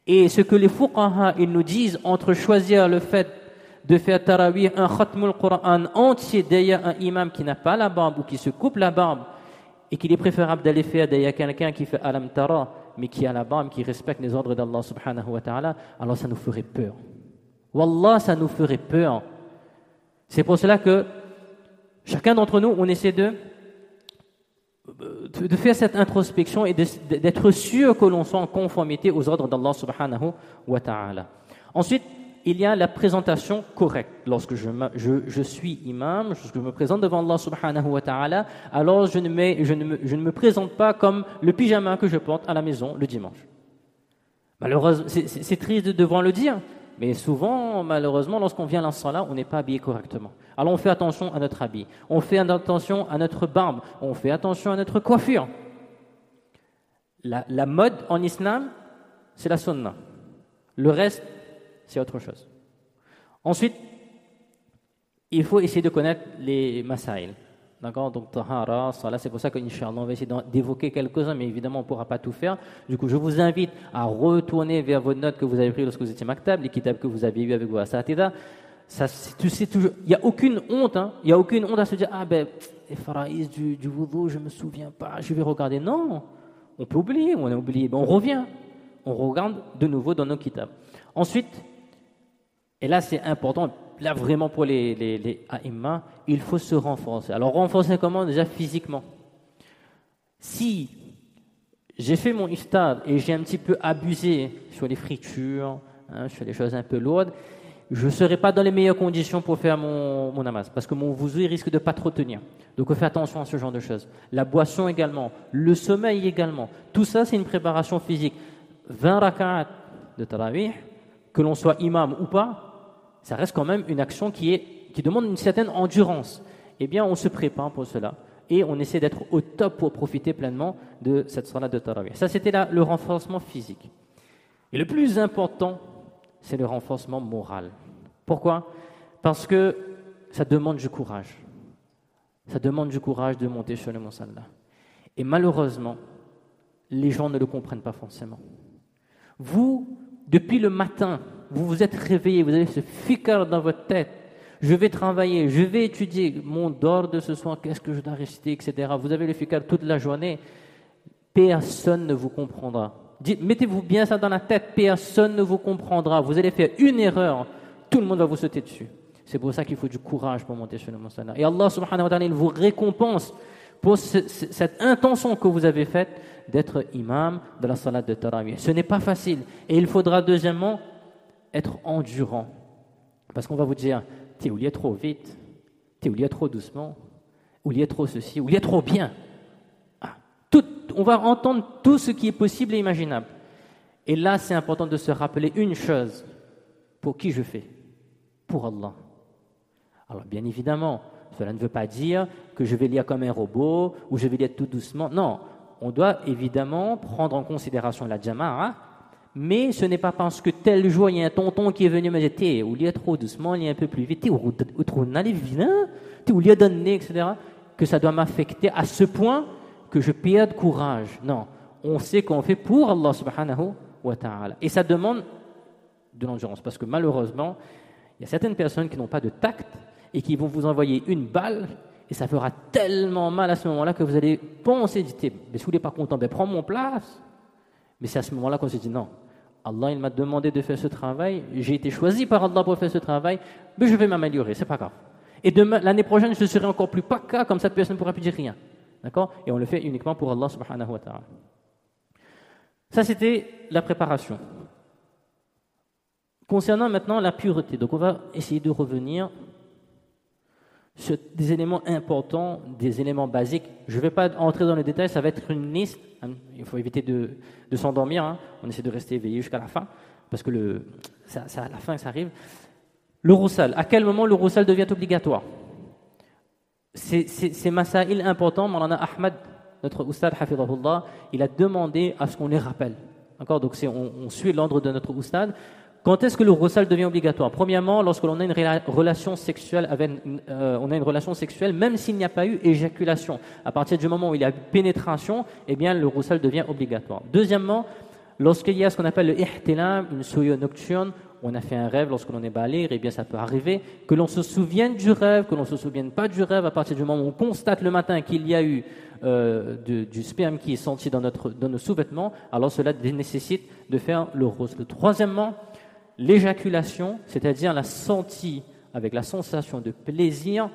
A: et ce que les fuqaha ils nous disent entre choisir le fait de faire tarawih, un khatmul Qur'an entier derrière un imam qui n'a pas la barbe ou qui se coupe la barbe, et qu'il est préférable d'aller faire derrière quelqu'un qui fait alam tara, mais qui a la barbe, qui respecte les ordres d'Allah subhanahu wa ta'ala, alors ça nous ferait peur. Wallah, ça nous ferait peur. C'est pour cela que chacun d'entre nous, on essaie de faire cette introspection et d'être sûr que l'on soit en conformité aux ordres d'Allah subhanahu wa ta'ala. Ensuite, il y a la présentation correcte. Lorsque je suis imam, lorsque je me présente devant Allah subhanahu wa ta'ala, alors je ne me présente pas comme le pyjama que je porte à la maison le dimanche. Malheureusement, c'est triste de devoir le dire, mais souvent, malheureusement, lorsqu'on vient à la salat, on n'est pas habillé correctement. Alors on fait attention à notre habit, on fait attention à notre barbe, on fait attention à notre coiffure. La mode en islam, c'est la sunna. Le reste, c'est autre chose. Ensuite, il faut essayer de connaître les masail. D'accord? Donc, tahara, salat, c'est pour ça qu'Inch'Allah, on va essayer d'évoquer quelques-uns, mais évidemment, on ne pourra pas tout faire. Du coup, je vous invite à retourner vers vos notes que vous avez prises lorsque vous étiez maktab, les kitabs que vous avez eu avec vos asatida. Il n'y a aucune honte, hein. Il n'y a aucune honte à se dire, les faraïs du wudu, je ne me souviens pas, je vais regarder. Non, on peut oublier, on a oublié. On revient, on regarde de nouveau dans nos kitabs. Ensuite, et là c'est important, là vraiment pour les a'imma, il faut se renforcer. Alors renforcer comment? Déjà physiquement. Si j'ai fait mon iftar et j'ai un petit peu abusé sur les fritures, sur les choses un peu lourdes, je ne serai pas dans les meilleures conditions pour faire mon namaz, parce que mon wudu risque de ne pas trop tenir. Donc on fait attention à ce genre de choses. La boisson également, le sommeil également. Tout ça c'est une préparation physique. 20 rak'at de tarawih, que l'on soit imam ou pas, ça reste quand même une action qui demande une certaine endurance. Eh bien, on se prépare pour cela et on essaie d'être au top pour profiter pleinement de cette salat de tarawih. Ça, c'était le renforcement physique. Et le plus important, c'est le renforcement moral. Pourquoi? Parce que ça demande du courage. Ça demande du courage de monter sur le musalla. Et malheureusement, les gens ne le comprennent pas forcément. Vous, depuis le matin, vous vous êtes réveillé, vous avez ce fikr dans votre tête. Je vais travailler, je vais étudier mon dor de ce soir, qu'est-ce que je dois réciter, etc. Vous avez le fikr toute la journée. Personne ne vous comprendra. Mettez-vous bien ça dans la tête, personne ne vous comprendra. Vous allez faire une erreur, tout le monde va vous sauter dessus. C'est pour ça qu'il faut du courage pour monter sur le musalla. Et Allah subhanahu wa ta'ala, il vous récompense pour cette intention que vous avez faite d'être imam de la salat de Tarawih. Ce n'est pas facile. Et il faudra deuxièmement être endurant. Parce qu'on va vous dire, t'es ou lié trop vite, t'es ou lié trop doucement, ou lié trop ceci, ou lié trop bien. On va entendre tout ce qui est possible et imaginable. Et là, c'est important de se rappeler une chose. Pour qui je fais? Pour Allah. Alors, bien évidemment, cela ne veut pas dire que je vais lire comme un robot ou je vais lire tout doucement. Non, on doit évidemment prendre en considération la jama'a, mais ce n'est pas parce que tel jour, il y a un tonton qui est venu me dire « T'es ou lire trop doucement, lire un peu plus vite, t'es ou trop n'allez vilain, t'es ou lire donner, etc. » que ça doit m'affecter à ce point que je perde courage. Non, on sait qu'on fait pour Allah subhanahu wa ta'ala. Et ça demande de l'endurance, parce que malheureusement, il y a certaines personnes qui n'ont pas de tact et qui vont vous envoyer une balle et ça fera tellement mal à ce moment-là que vous allez penser, dites, mais si vous n'êtes pas content, ben prends mon place. Mais c'est à ce moment-là qu'on se dit non, Allah il m'a demandé de faire ce travail, j'ai été choisi par Allah pour faire ce travail, mais je vais m'améliorer, c'est pas grave. Et demain, l'année prochaine, je serai encore plus paka, comme cette personne ne pourra plus dire rien. D'accord? Et on le fait uniquement pour Allah subhanahu wa ta'ala. Ça, c'était la préparation. Concernant maintenant la pureté, donc on va essayer de revenir sur des éléments importants, des éléments basiques. Je ne vais pas entrer dans les détails, ça va être une liste. Il faut éviter de s'endormir, hein. On essaie de rester éveillé jusqu'à la fin, parce que c'est à la fin que ça arrive. Le roussal, à quel moment le roussal devient obligatoire? C'est masaïl important. Maulana Ahmad, notre oustad, hafidhahullah, il a demandé à ce qu'on les rappelle. D'accord? Donc on suit l'ordre de notre oustad. Quand est-ce que le roussal devient obligatoire? Premièrement, lorsque l'on a une relation sexuelle même s'il n'y a pas eu éjaculation. À partir du moment où il y a eu pénétration, eh bien le roussal devient obligatoire. Deuxièmement, lorsqu'il y a ce qu'on appelle le ihtilam, une souillure nocturne, on a fait un rêve lorsque l'on est baligh, eh bien ça peut arriver que l'on se souvienne du rêve, que l'on ne se souvienne pas du rêve. À partir du moment où on constate le matin qu'il y a eu du sperme qui est senti dans nos sous-vêtements, alors cela nécessite de faire le roussal. Troisièmement, l'éjaculation, c'est-à-dire la sentie avec la sensation de plaisir.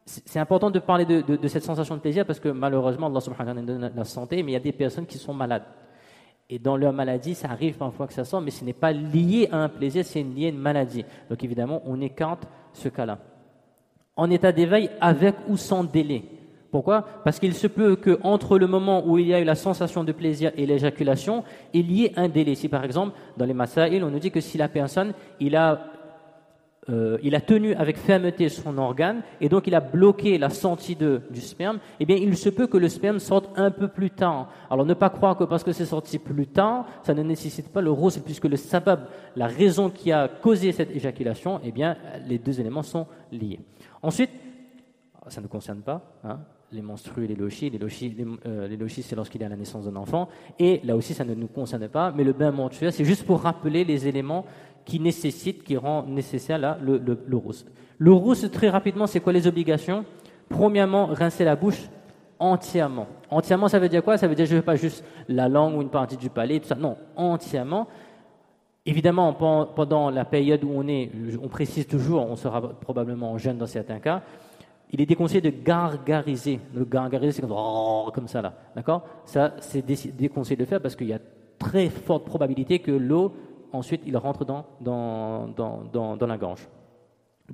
A: C'est important de parler de cette sensation de plaisir parce que malheureusement, Allah subhanahu wa ta'ala donne la santé, mais il y a des personnes qui sont malades. Et dans leur maladie, ça arrive parfois que ça sort, mais ce n'est pas lié à un plaisir, c'est lié à une maladie. Donc évidemment, on écarte ce cas-là. En état d'éveil, avec ou sans délai. Pourquoi? Parce qu'il se peut qu'entre le moment où il y a eu la sensation de plaisir et l'éjaculation, il y ait un délai. Si par exemple, dans les masaïl, on nous dit que si la personne, il a tenu avec fermeté son organe et donc il a bloqué la sortie du sperme, eh bien il se peut que le sperme sorte un peu plus tard. Alors ne pas croire que parce que c'est sorti plus tard, ça ne nécessite pas le roussal, puisque le sabab, la raison qui a causé cette éjaculation, eh bien les deux éléments sont liés. Ensuite, ça ne concerne pas les menstrues et les lochis. Les lochis, c'est lorsqu'il y a la naissance d'un enfant. Et là aussi, ça ne nous concerne pas. Mais le bain menstruel, c'est juste pour rappeler les éléments qui rend nécessaire là, le rousse. Le rousse, très rapidement, c'est quoi les obligations? Premièrement, rincer la bouche entièrement. Entièrement, ça veut dire quoi? Ça veut dire je ne veux pas juste la langue ou une partie du palais, tout ça. Non, entièrement. Évidemment, pendant la période où on précise toujours, on sera probablement jeune dans certains cas, il est déconseillé de gargariser. Le gargariser, c'est comme ça là. D'accord? Ça, c'est déconseillé de le faire parce qu'il y a très forte probabilité que l'eau, ensuite, il rentre dans la gorge.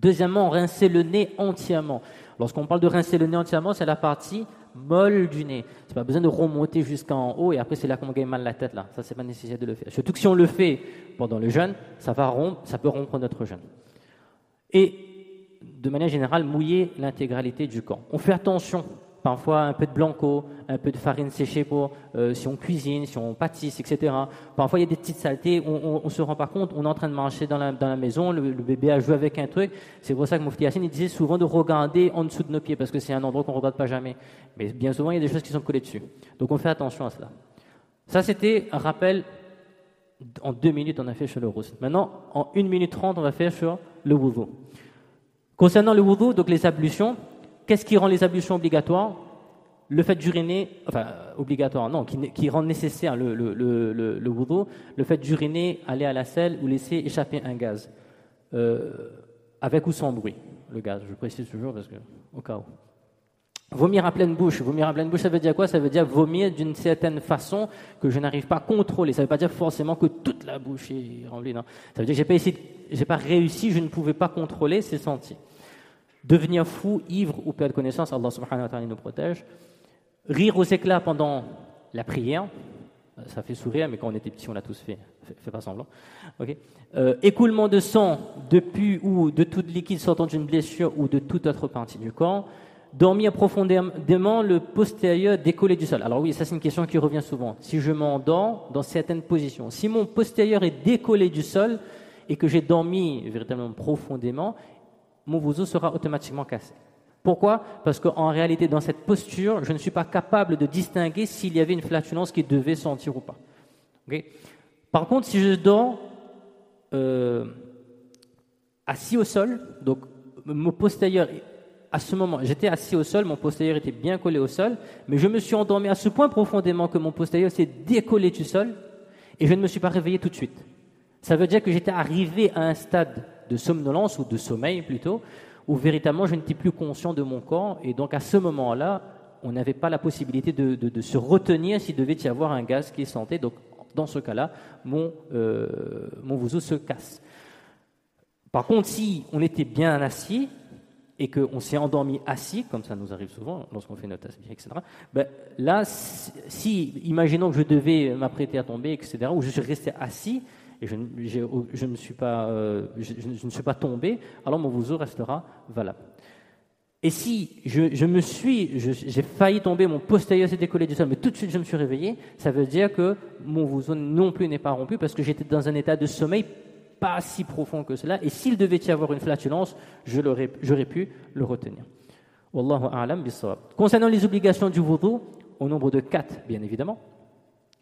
A: Deuxièmement, rincer le nez entièrement. Lorsqu'on parle de rincer le nez entièrement, c'est la partie molle du nez. C'est pas besoin de remonter jusqu'en haut et après c'est là qu'on gagne mal la tête là. Ça, c'est pas nécessaire de le faire. Surtout que si on le fait pendant le jeûne, ça peut rompre notre jeûne. Et de manière générale, mouiller l'intégralité du corps. On fait attention, parfois un peu de blanco, un peu de farine séchée si on cuisine, si on pâtisse, etc. Parfois il y a des petites saletés, on ne se rend pas compte, on est en train de marcher dans la maison, le bébé a joué avec un truc. C'est pour ça que Mufti Yassine il disait souvent de regarder en dessous de nos pieds, parce que c'est un endroit qu'on ne regarde pas jamais. Mais bien souvent, il y a des choses qui sont collées dessus. Donc on fait attention à cela. Ça, c'était un rappel. En 2 minutes, on a fait sur le rousse. Maintenant, en 1 minute 30, on va faire sur le wudu. Concernant le wudu, donc les ablutions, qu'est-ce qui rend les ablutions obligatoires? Le fait d'uriner, obligatoire, non, qui rend nécessaire le wudu, le fait d'uriner, aller à la selle ou laisser échapper un gaz, avec ou sans bruit, le gaz, je précise toujours parce que, au cas où. Vomir à pleine bouche. Vomir à pleine bouche, ça veut dire quoi? Ça veut dire vomir d'une certaine façon que je n'arrive pas à contrôler. Ça ne veut pas dire forcément que toute la bouche est remplie. Non. Ça veut dire que j'ai pas réussi, je ne pouvais pas contrôler ces sentiers. Devenir fou, ivre ou perdre connaissance, Allah subhanahu wa ta'ala nous protège. Rire aux éclats pendant la prière, ça fait sourire, mais quand on était petit, on l'a tous fait. Fais pas semblant. Okay. Écoulement de sang, de pus ou de tout liquide sortant d'une blessure ou de toute autre partie du corps. Dormir profondément, le postérieur décollé du sol. Alors oui, ça c'est une question qui revient souvent. Si je m'endors dans certaines positions, si mon postérieur est décollé du sol et que j'ai dormi véritablement profondément, mon wudu sera automatiquement cassé. Pourquoi? Parce qu'en réalité, dans cette posture, je ne suis pas capable de distinguer s'il y avait une flatulence qui devait sentir ou pas. Okay? Par contre, si je dors assis au sol, donc mon postérieur, à ce moment, j'étais assis au sol, mon postérieur était bien collé au sol, mais je me suis endormi à ce point profondément que mon postérieur s'est décollé du sol et je ne me suis pas réveillé tout de suite. Ça veut dire que j'étais arrivé à un stade de somnolence ou de sommeil plutôt, où véritablement je n'étais plus conscient de mon corps et donc à ce moment-là, on n'avait pas la possibilité de se retenir s'il devait y avoir un gaz qui sentait. Donc dans ce cas-là, mon wudu se casse. Par contre, si on était bien assis et qu'on s'est endormi assis, comme ça nous arrive souvent lorsqu'on fait notre tasbih, etc., ben là, imaginons que je devais m'apprêter à tomber, etc., ou je suis resté assis et je ne suis pas tombé, alors mon wudu restera valable. Et si j'ai failli tomber, mon postérieur s'est décollé du sol, mais tout de suite je me suis réveillé, ça veut dire que mon wudu non plus n'est pas rompu parce que j'étais dans un état de sommeil pas si profond que cela, et s'il devait y avoir une flatulence, j'aurais pu le retenir. Wallahu a'lam bis-sawab. Concernant les obligations du wudu, au nombre de 4, bien évidemment,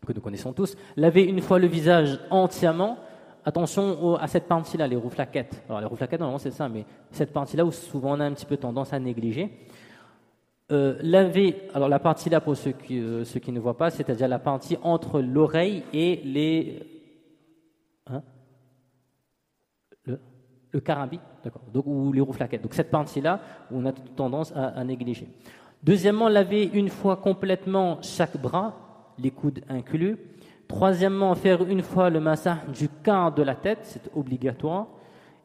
A: que nous connaissons tous, laver une fois le visage entièrement. Attention à cette partie-là, les rouflaquettes. Alors les rouflaquettes, normalement c'est ça, mais cette partie-là où souvent on a un petit peu tendance à négliger. Laver, alors la partie-là pour ceux qui ne voient pas, c'est-à-dire la partie entre l'oreille et le carambi, d'accord, donc, ou les rouflaquettes. Donc cette partie-là, où on a tendance à négliger. Deuxièmement, laver une fois complètement chaque bras, les coudes inclus. Troisièmement, faire une fois le massage du quart de la tête, c'est obligatoire.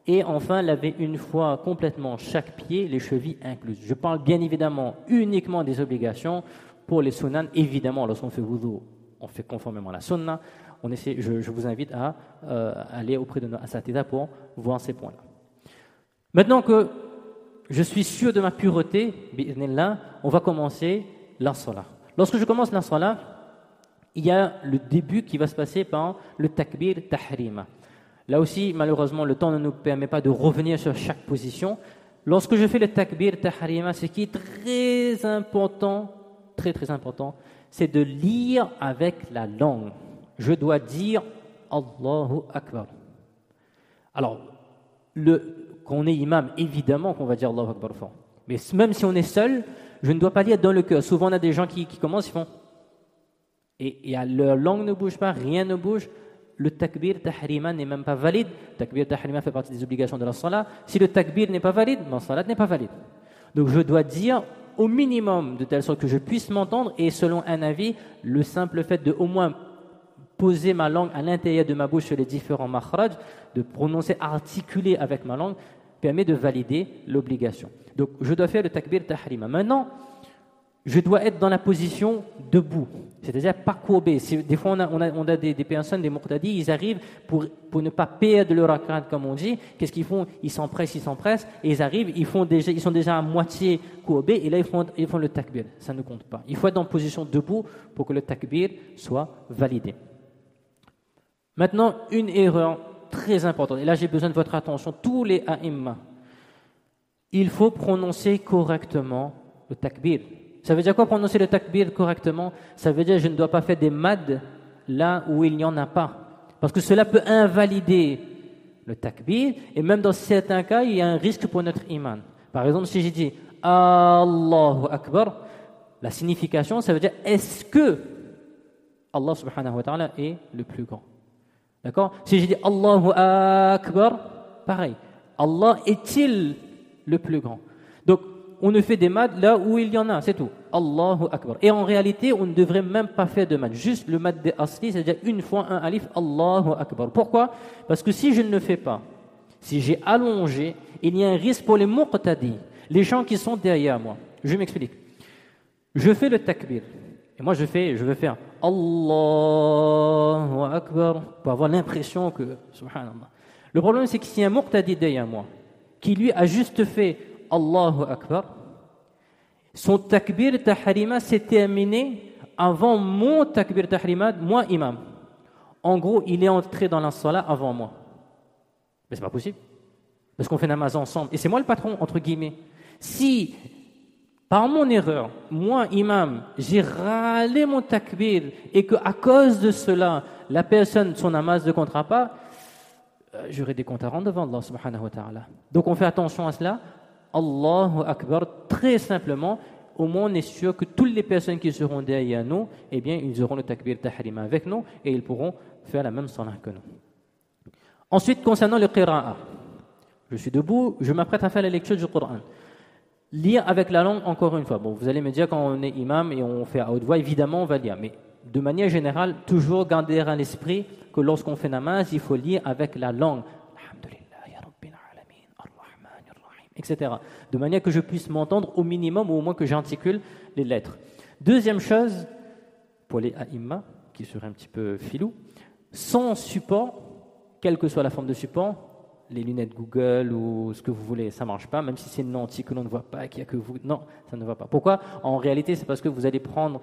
A: Et enfin, laver une fois complètement chaque pied, les chevilles incluses. Je parle bien évidemment uniquement des obligations. Pour les sunnahs, évidemment, lorsqu'on fait wudu, on fait conformément à la sunna. Je vous invite à aller auprès de nos asatida pour voir ces points-là. Maintenant que je suis sûr de ma pureté, bi'idhnillah, on va commencer la salat. Lorsque je commence la salat, il y a le début qui va se passer par le takbir tahrima. Là aussi, malheureusement, le temps ne nous permet pas de revenir sur chaque position. Lorsque je fais le takbir tahrima, ce qui est très important, très très important, c'est de lire avec la langue. Je dois dire Allahu Akbar. Alors, quand on est imam, évidemment qu'on va dire Allahu Akbar fort. Mais même si on est seul, je ne dois pas lire dans le cœur. Souvent, on a des gens qui commencent, ils font. Et leur langue ne bouge pas, rien ne bouge. Le takbir tahrima n'est même pas valide. Le takbir tahrima fait partie des obligations de la salat. Si le takbir n'est pas valide, ma salat n'est pas valide. Donc je dois dire au minimum, de telle sorte que je puisse m'entendre, et selon un avis, le simple fait de au moins poser ma langue à l'intérieur de ma bouche sur les différents makhraj, de prononcer, articuler avec ma langue, permet de valider l'obligation. Donc je dois faire le takbir tahrima. Maintenant, je dois être dans la position debout, c'est-à-dire pas courbé. Des fois, on a des personnes, des muqtadis, ils arrivent pour ne pas perdre le rakat, comme on dit. Qu'est-ce qu'ils font? Ils s'empressent, et ils arrivent, ils sont déjà à moitié courbés, et là, ils font le takbir. Ça ne compte pas. Il faut être en position debout pour que le takbir soit validé. Maintenant, une erreur très importante, et là, j'ai besoin de votre attention, tous les a'imma. Il faut prononcer correctement le takbir. Ça veut dire quoi prononcer le takbir correctement? Ça veut dire que je ne dois pas faire des mad là où il n'y en a pas. Parce que cela peut invalider le takbir, et même dans certains cas, il y a un risque pour notre iman. Par exemple, si j'ai dit Allahu Akbar, la signification, ça veut dire est-ce que Allah subhanahu wa ta'ala est le plus grand? D'accord? Si j'ai dit Allahu Akbar, pareil. Allah est-il le plus grand? Donc, on ne fait des mads là où il y en a, c'est tout. Allahu Akbar. Et en réalité, on ne devrait même pas faire de mads. Juste le mad des asli, c'est-à-dire une fois un alif, Allahu Akbar. Pourquoi? Parce que si je ne le fais pas, si j'ai allongé, il y a un risque pour les muqtadi, les gens qui sont derrière moi. Je m'explique. Je fais le takbir. Et moi, je veux faire Allahu Akbar pour avoir l'impression que, subhanallah. Le problème, c'est que s'il y a un muqtadi derrière moi, qui lui a juste fait Allahu Akbar, son takbir tahrima s'est terminé avant mon takbir tahrima, moi imam. En gros, il est entré dans la salat avant moi. Mais c'est pas possible. Parce qu'on fait namaz ensemble. Et c'est moi le patron, entre guillemets. Si, par mon erreur, moi, imam, j'ai râlé mon takbir et qu'à cause de cela, la personne, son namaz ne comptera pas, j'aurai des comptes à rendre devant Allah subhanahu wa ta'ala. Donc on fait attention à cela. Allahu Akbar, très simplement, au moins on est sûr que toutes les personnes qui seront derrière nous, eh bien, ils auront le takbir tahrima avec nous et ils pourront faire la même salat que nous. Ensuite, concernant le qira'a, je suis debout, je m'apprête à faire la lecture du Coran. Lire avec la langue, encore une fois. Bon, vous allez me dire, quand on est imam et on fait à haute voix, évidemment, on va lire. Mais de manière générale, toujours garder à l'esprit que lorsqu'on fait namaz, il faut lire avec la langue. Etc. De manière que je puisse m'entendre au minimum ou au moins que j'articule les lettres. Deuxième chose, pour les a'imma, qui seraient un petit peu filous, sans support, quelle que soit la forme de support, les lunettes Google ou ce que vous voulez, ça ne marche pas, même si c'est une lentille que l'on ne voit pas, qu'il n'y a que vous. Non, ça ne va pas. Pourquoi? En réalité, c'est parce que vous allez prendre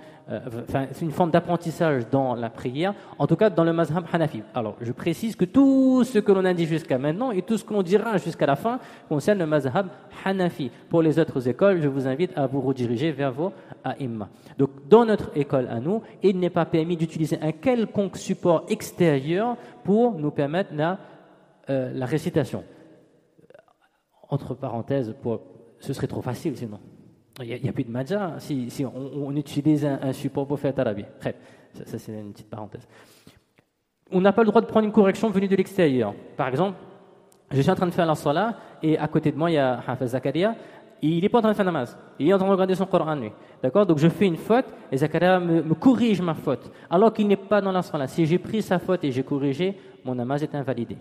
A: c'est une forme d'apprentissage dans la prière, en tout cas dans le mazhab Hanafi. Alors, je précise que tout ce que l'on a dit jusqu'à maintenant et tout ce que l'on dira jusqu'à la fin concerne le mazhab Hanafi. Pour les autres écoles, je vous invite à vous rediriger vers vos a'imma. Donc, dans notre école à nous, il n'est pas permis d'utiliser un quelconque support extérieur pour nous permettre la récitation. Entre parenthèses, ce serait trop facile sinon. Il n'y a plus de madja si on utilise un support pour faire tarabi. Bref, ça c'est une petite parenthèse. On n'a pas le droit de prendre une correction venue de l'extérieur. Par exemple, je suis en train de faire la salat et à côté de moi il y a Hafiz Zakaria. Il n'est pas en train de faire namaz. Il est en train de regarder son Coran lui. D'accord? Donc je fais une faute et Zakaria me corrige ma faute. Alors qu'il n'est pas dans la salat. Si j'ai pris sa faute et j'ai corrigé, mon namaz est invalidé.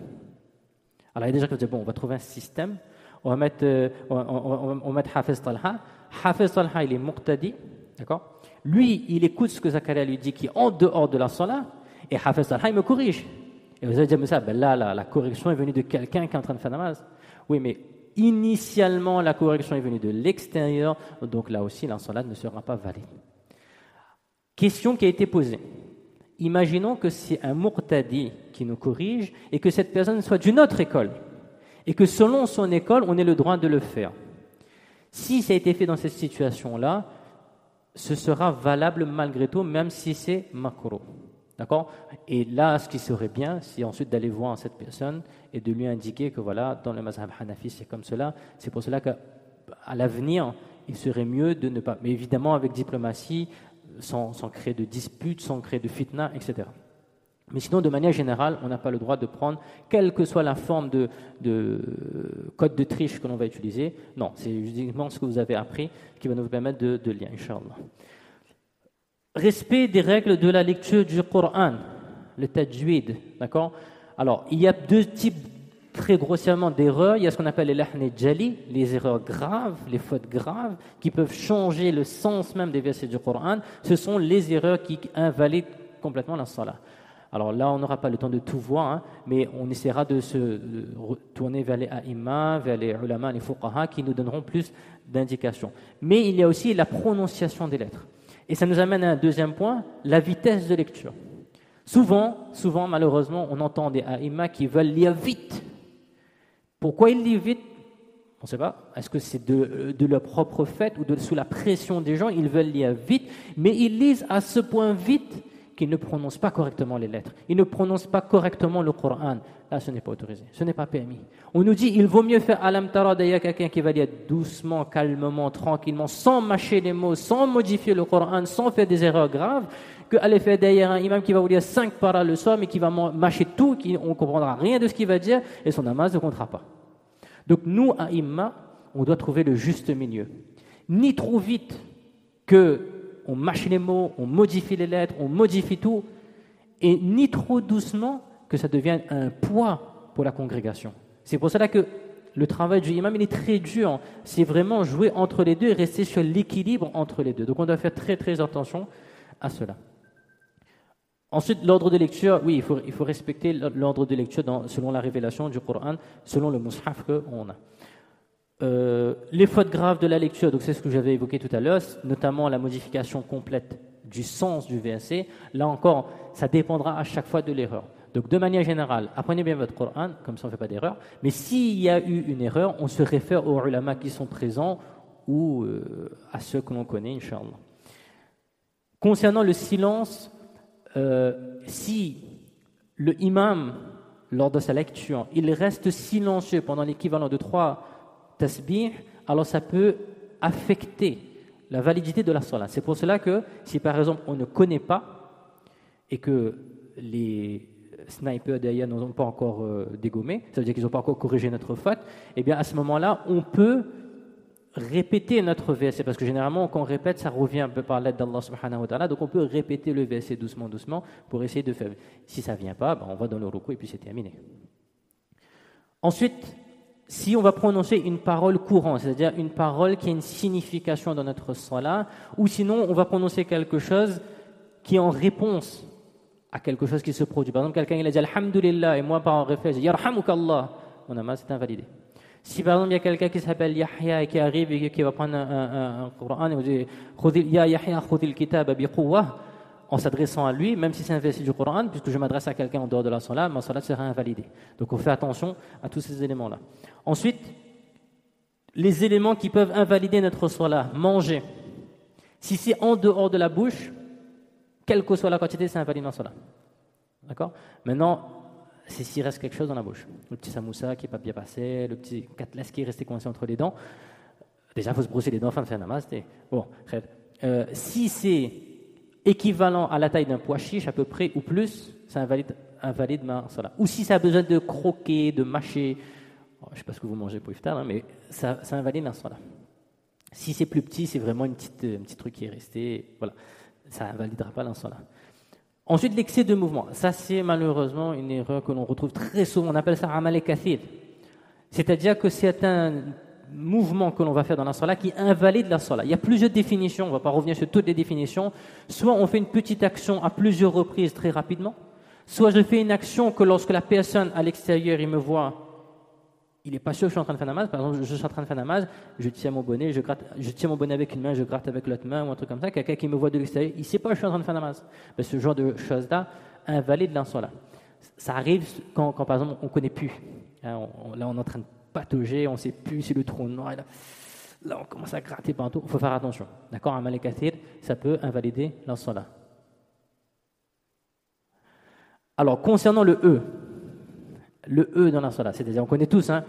A: Alors il y a des gens qui vont dire, bon, on va trouver un système, on va mettre Hafiz Talha. Hafiz Talha, il est muqtadi, d'accord? Lui, il écoute ce que Zakaria lui dit qui est en dehors de la salat, et Hafiz Talha, il me corrige. Et vous allez dire, mais ça, ben là, la correction est venue de quelqu'un qui est en train de faire namaz. Oui, mais initialement, la correction est venue de l'extérieur, donc là aussi, la salat ne sera pas valide. Question qui a été posée. Imaginons que c'est un muqtadi qui nous corrige et que cette personne soit d'une autre école et que selon son école, on ait le droit de le faire. Si ça a été fait dans cette situation-là, ce sera valable malgré tout, même si c'est makruh. D'accord? Et là, ce qui serait bien, c'est ensuite d'aller voir cette personne et de lui indiquer que voilà, dans le mazhab Hanafi, c'est comme cela. C'est pour cela qu'à l'avenir, il serait mieux de ne pas... Mais évidemment, avec diplomatie, sans créer de disputes, sans créer de fitna, etc. Mais sinon, de manière générale, on n'a pas le droit de prendre, quelle que soit la forme de code de triche que l'on va utiliser. Non, c'est uniquement ce que vous avez appris qui va nous permettre de lire, Inch'Allah. Respect des règles de la lecture du Coran, le tajwid, d'accord? Alors, il y a deux types, très grossièrement, d'erreurs. Il y a ce qu'on appelle les lahn jali, les erreurs graves, les fautes graves, qui peuvent changer le sens même des versets du Coran. Ce sont les erreurs qui invalident complètement la salat. Alors là, on n'aura pas le temps de tout voir, hein, mais on essaiera de se tourner vers les a'imma, vers les ulama, les fuqaha, qui nous donneront plus d'indications. Mais il y a aussi la prononciation des lettres. Et ça nous amène à un deuxième point, la vitesse de lecture. Souvent, malheureusement, on entend des a'imma qui veulent lire vite. Pourquoi ils lisent vite? On ne sait pas. Est-ce que c'est de leur propre fait ou sous la pression des gens? Ils veulent lire vite, mais ils lisent à ce point vite qu'ils ne prononcent pas correctement les lettres. Ils ne prononcent pas correctement le Coran. Là, ce n'est pas autorisé. Ce n'est pas permis. On nous dit il vaut mieux faire Alam Tara d'ailleurs quelqu'un qui va lire doucement, calmement, tranquillement, sans mâcher les mots, sans modifier le Coran, sans faire des erreurs graves, qu'aller faire derrière un imam qui va vous lire 5 paras le soir, mais qui va mâcher tout, on ne comprendra rien de ce qu'il va dire, et son namaz ne comptera pas. Donc nous, à imma, on doit trouver le juste milieu. ni trop vite qu'on mâche les mots, on modifie les lettres, on modifie tout, et ni trop doucement que ça devienne un poids pour la congrégation. C'est pour cela que le travail du imam, il est très dur. C'est vraiment jouer entre les deux et rester sur l'équilibre entre les deux. Donc on doit faire très très attention à cela. Ensuite, l'ordre de lecture, oui, il faut respecter l'ordre de lecture selon la révélation du Coran, selon le mushaf qu'on a. Les fautes graves de la lecture, donc c'est ce que j'avais évoqué tout à l'heure, notamment la modification complète du sens du verset. Là encore, ça dépendra à chaque fois de l'erreur. Donc de manière générale, apprenez bien votre Coran, comme ça on ne fait pas d'erreur. Mais s'il y a eu une erreur, on se réfère aux ulama qui sont présents ou à ceux que l'on connaît, Inch'Allah. Concernant le silence, si le imam, lors de sa lecture, il reste silencieux pendant l'équivalent de 3 tasbih, alors ça peut affecter la validité de la salat. C'est pour cela que si par exemple on ne connaît pas et que les snipers derrière n'ont pas encore dégommé, ça veut dire qu'ils n'ont pas encore corrigé notre faute, et bien à ce moment-là, on peut répéter notre verset, parce que généralement quand on répète, ça revient un peu par l'aide d'Allah subhanahu wa ta'ala, donc on peut répéter le verset doucement pour essayer de faire. Si ça ne vient pas, on va dans le ruku et puis c'est terminé. Ensuite, si on va prononcer une parole courante, c'est-à-dire une parole qui a une signification dans notre salat, ou sinon on va prononcer quelque chose qui est en réponse à quelque chose qui se produit. Par exemple, quelqu'un il a dit Alhamdulillah, et moi par un réflexe, je dis Yarhamukallah, mon namaz c'est invalidé. Si par exemple il y a quelqu'un qui s'appelle Yahya et qui arrive et qui va prendre un Coran et vous dit Ya Yahya khudil kitab bi quwwah, en s'adressant à lui, même si c'est un verset du Coran, puisque je m'adresse à quelqu'un en dehors de la salat, ma salat sera invalidée. Donc on fait attention à tous ces éléments-là. Ensuite, les éléments qui peuvent invalider notre salat, manger. Si c'est en dehors de la bouche, quelle que soit la quantité, c'est invalide dans salat. D'accord ? Maintenant, c'est s'il reste quelque chose dans la bouche. Le petit samoussa qui n'est pas bien passé, le petit katlas qui est resté coincé entre les dents. Déjà, il faut se brosser les dents afin de faire namaz. Bon, si c'est équivalent à la taille d'un pois chiche à peu près ou plus, ça invalide ma salat. Ou si ça a besoin de croquer, de mâcher, je ne sais pas ce que vous mangez pour iftar, mais ça invalide la salat. Si c'est plus petit, c'est vraiment un petit truc qui est resté, voilà, ça invalidera pas la salat. Ensuite, l'excès de mouvement. Ça, c'est malheureusement une erreur que l'on retrouve très souvent. On appelle ça amal kathir. C'est-à-dire que c'est un mouvement que l'on va faire dans la salat qui invalide la salat. Il y a plusieurs définitions, on ne va pas revenir sur toutes les définitions. Soit on fait une petite action à plusieurs reprises très rapidement, soit je fais une action que lorsque la personne à l'extérieur il me voit, il n'est pas sûr que je suis en train de faire namaz. Par exemple, je suis en train de faire namaz, je tiens mon bonnet, je tiens mon bonnet avec une main, je gratte avec l'autre main ou un truc comme ça. Quelqu'un qui me voit de l'extérieur, il ne sait pas que je suis en train de faire namaz. Ben, ce genre de choses-là invalide la salat. Ça arrive quand par exemple on ne connaît plus. Là on est en train de patauger, on ne sait plus si le trou noir est là. Là on commence à gratter partout. Il faut faire attention. D'accord, amal kathir, ça peut invalider la salat. Alors concernant le E dans la salat, c'est-à-dire on connaît tous, hein.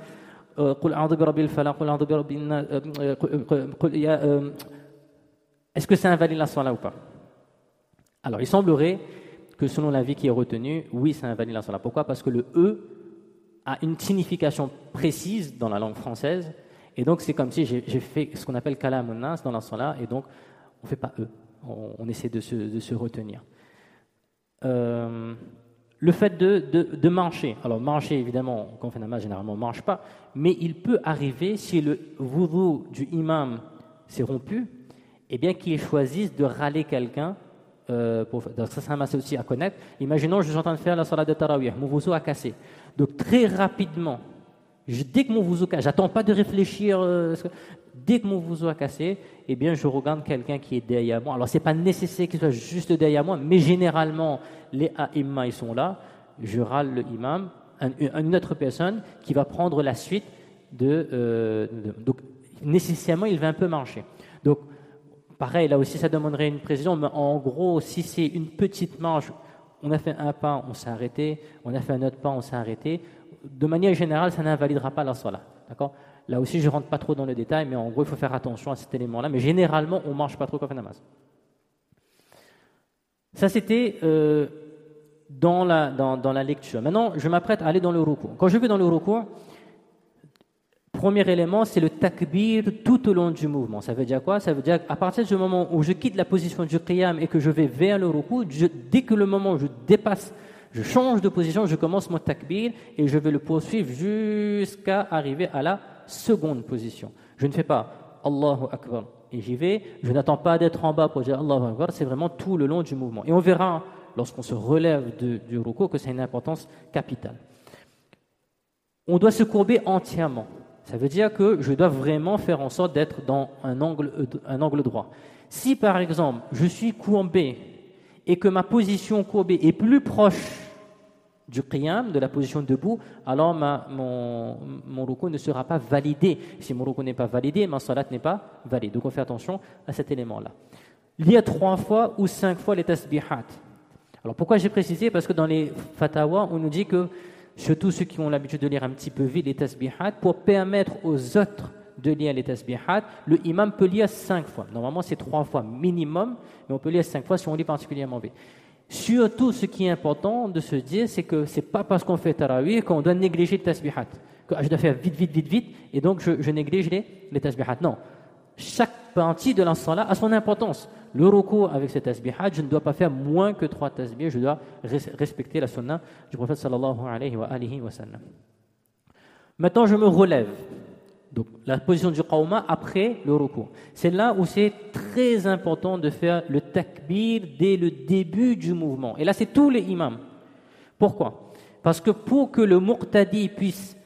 A: Est-ce que ça invalide la salat ou pas? Alors il semblerait que selon l'avis qui est retenu, oui, ça invalide la salat. Pourquoi? Parce que le E a une signification précise dans la langue française, et donc c'est comme si j'ai fait ce qu'on appelle kalam nas dans la salat, et donc on ne fait pas E, on essaie de se retenir. Le fait de marcher. Alors marcher, évidemment, quand on fait namaz, généralement on ne marche pas, mais il peut arriver, si le wudu du imam s'est rompu, eh bien qu'il choisisse de râler quelqu'un. Ça, c'est un masé aussi à connaître. Imaginons, je suis en train de faire la salat de tarawih, mon wudu a cassé. Donc très rapidement, dès que mon wudu casse, j'attends pas de réfléchir, dès que mon wudu a cassé, eh bien je regarde quelqu'un qui est derrière moi. Alors c'est pas nécessaire qu'il soit juste derrière moi, mais généralement les a'imma ils sont là, je râle le imam, une autre personne qui va prendre la suite donc nécessairement il va un peu marcher. Donc pareil, là aussi ça demanderait une précision, mais en gros si c'est une petite marche, on a fait un pas, on s'est arrêté, on a fait un autre pas, on s'est arrêté, de manière générale ça n'invalidera pas la salat, d'accord? Là aussi je ne rentre pas trop dans le détail, mais en gros il faut faire attention à cet élément-là, mais généralement on ne marche pas trop quand on fait namaz. Ça, c'était dans la lecture. Maintenant, je m'apprête à aller dans le ruku. Quand je vais dans le ruku, Premier élément, c'est le takbir tout au long du mouvement. Ça veut dire quoi? Ça veut dire qu'à partir du moment où je quitte la position du qiyam et que je vais vers le ruku, dès que le moment où je dépasse, je change de position, je commence mon takbir et je vais le poursuivre jusqu'à arriver à la seconde position. Je ne fais pas Allahu Akbar et j'y vais. Je n'attends pas d'être en bas pour dire Allahu Akbar. C'est vraiment tout le long du mouvement. Et on verra, lorsqu'on se relève du ruku, que c'est une importance capitale. On doit se courber entièrement. Ça veut dire que je dois vraiment faire en sorte d'être dans un angle droit. Si par exemple, je suis courbé et que ma position courbée est plus proche du qiyam, de la position debout, alors mon ruku ne sera pas validé. Si mon ruku n'est pas validé, ma salat n'est pas valide. Donc on fait attention à cet élément-là. Il y a 3 fois ou 5 fois les tasbihat. Alors pourquoi j'ai précisé? Parce que dans les fatawa, on nous dit que surtout ceux qui ont l'habitude de lire un petit peu vite les tasbihat, pour permettre aux autres de lire les tasbihat, le imam peut lire 5 fois. Normalement, c'est 3 fois minimum, mais on peut lire 5 fois si on lit particulièrement vite. Surtout, ce qui est important de se dire, c'est que ce n'est pas parce qu'on fait tarawih qu'on doit négliger les tasbihat. Que je dois faire vite, et donc je néglige les tasbihat. Non. Chaque partie de l'ensemble a son importance. Le ruku avec ces tasbihat, je ne dois pas faire moins que 3 tasbihs, je dois respecter la sunna du prophète sallallahu alayhi wa sallam. Maintenant, je me relève. Donc, la position du qawma après le ruku. C'est là où c'est très important de faire le takbir dès le début du mouvement. Et là, c'est tous les imams. Pourquoi? Parce que pour que le muqtadi puisse,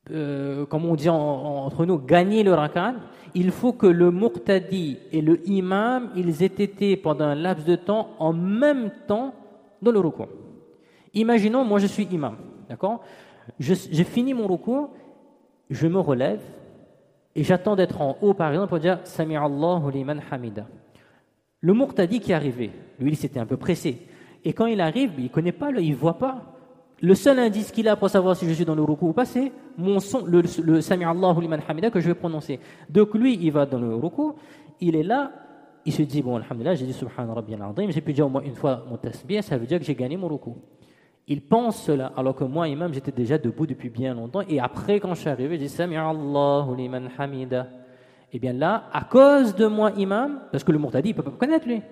A: comme on dit entre nous, gagner le rakat, il faut que le muqtadi et le imam, ils aient été pendant un laps de temps en même temps dans le ruku. Imaginons, moi je suis imam, d'accord? J'ai fini mon ruku, je me relève et j'attends d'être en haut, par exemple, pour dire Sami'a Allahu liman hamida. Le muqtadi qui est arrivé, lui, il s'était un peu pressé. Et quand il arrive, il ne connaît pas, il ne voit pas. Le seul indice qu'il a pour savoir si je suis dans le ruku ou pas, c'est mon son, le Sami'a Allahu liman hamida que je vais prononcer. Donc lui, il va dans le ruku, il est là, il se dit, bon, alhamdulillah, j'ai dit Subhan Rabbiyal Azim, j'ai pu dire au moins une fois mon tasbih, ça veut dire que j'ai gagné mon ruku. Il pense cela, alors que moi, imam, j'étais déjà debout depuis bien longtemps, et après, quand je suis arrivé, j'ai dit Sami'a Allahu liman hamida. Et bien là, à cause de moi, imam, parce que le muqtadi, il ne peut pas me connaître, lui.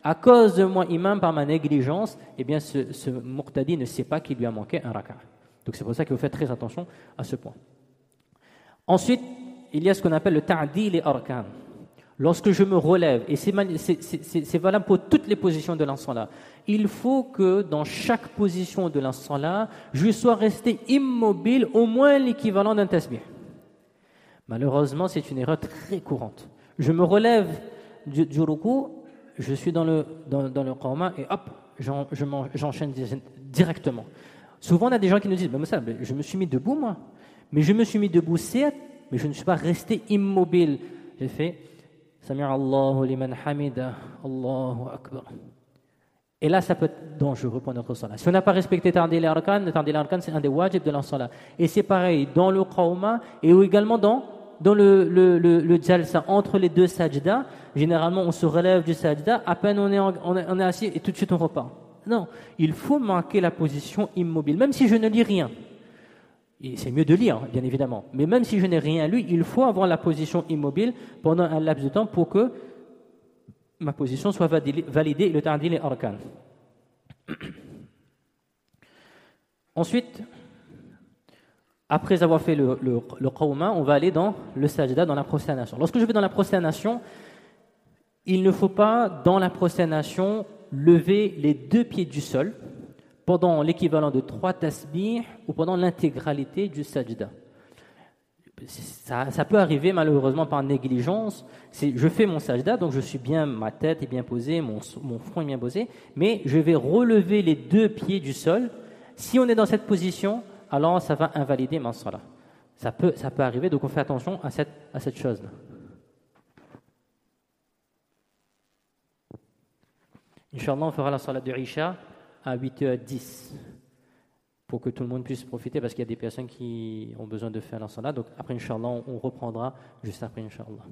A: À cause de moi, imam, par ma négligence, eh bien, ce muqtadi ne sait pas qu'il lui a manqué un raka'. Donc, c'est pour ça qu'il faut faire très attention à ce point. Ensuite, il y a ce qu'on appelle le ta'dil et arkan. Lorsque je me relève, et c'est valable pour toutes les positions de l'ensemble-là, il faut que dans chaque position de l'ensemble-là, je sois resté immobile, au moins l'équivalent d'un tasbih. Malheureusement, c'est une erreur très courante. Je me relève du ruku, je suis dans le qawma et hop, j'enchaîne directement. Souvent, on a des gens qui nous disent « Mais ça, je me suis mis debout, moi. » Mais je me suis mis debout, certes, mais je ne suis pas resté immobile. J'ai fait « Sami'a Allahu liman hamida, Allahu Akbar ». Et là, ça peut être dangereux pour notre salat. Si on n'a pas respecté Ta'dil al-Arkan, c'est un des wajib de l'ensalat. Et c'est pareil dans le qawma et également dans le jalsa, entre les deux sajda. Généralement, on se relève du sajda, à peine on est assis et tout de suite on repart. Non, il faut marquer la position immobile, même si je ne lis rien. Et c'est mieux de lire, bien évidemment. Mais même si je n'ai rien lu, il faut avoir la position immobile pendant un laps de temps pour que ma position soit validée et le ta'dil est arkan. Ensuite, après avoir fait le qawma, on va aller dans le sajda, dans la prosternation. Lorsque je vais dans la prosternation, il ne faut pas, dans la prosternation, lever les 2 pieds du sol pendant l'équivalent de 3 tasbih ou pendant l'intégralité du sajda. Ça peut arriver malheureusement par négligence. Je fais mon sajda, donc je suis bien, ma tête est bien posée, mon front est bien posé, mais je vais relever les 2 pieds du sol. Si on est dans cette position, alors ça va invalider ma salat. Ça peut arriver, donc on fait attention à cette chose-là. Inch'Allah, on fera la salat de Isha à 8h10 pour que tout le monde puisse profiter, parce qu'il y a des personnes qui ont besoin de faire la salat. Donc après, Inch'Allah, on reprendra juste après, Inch'Allah.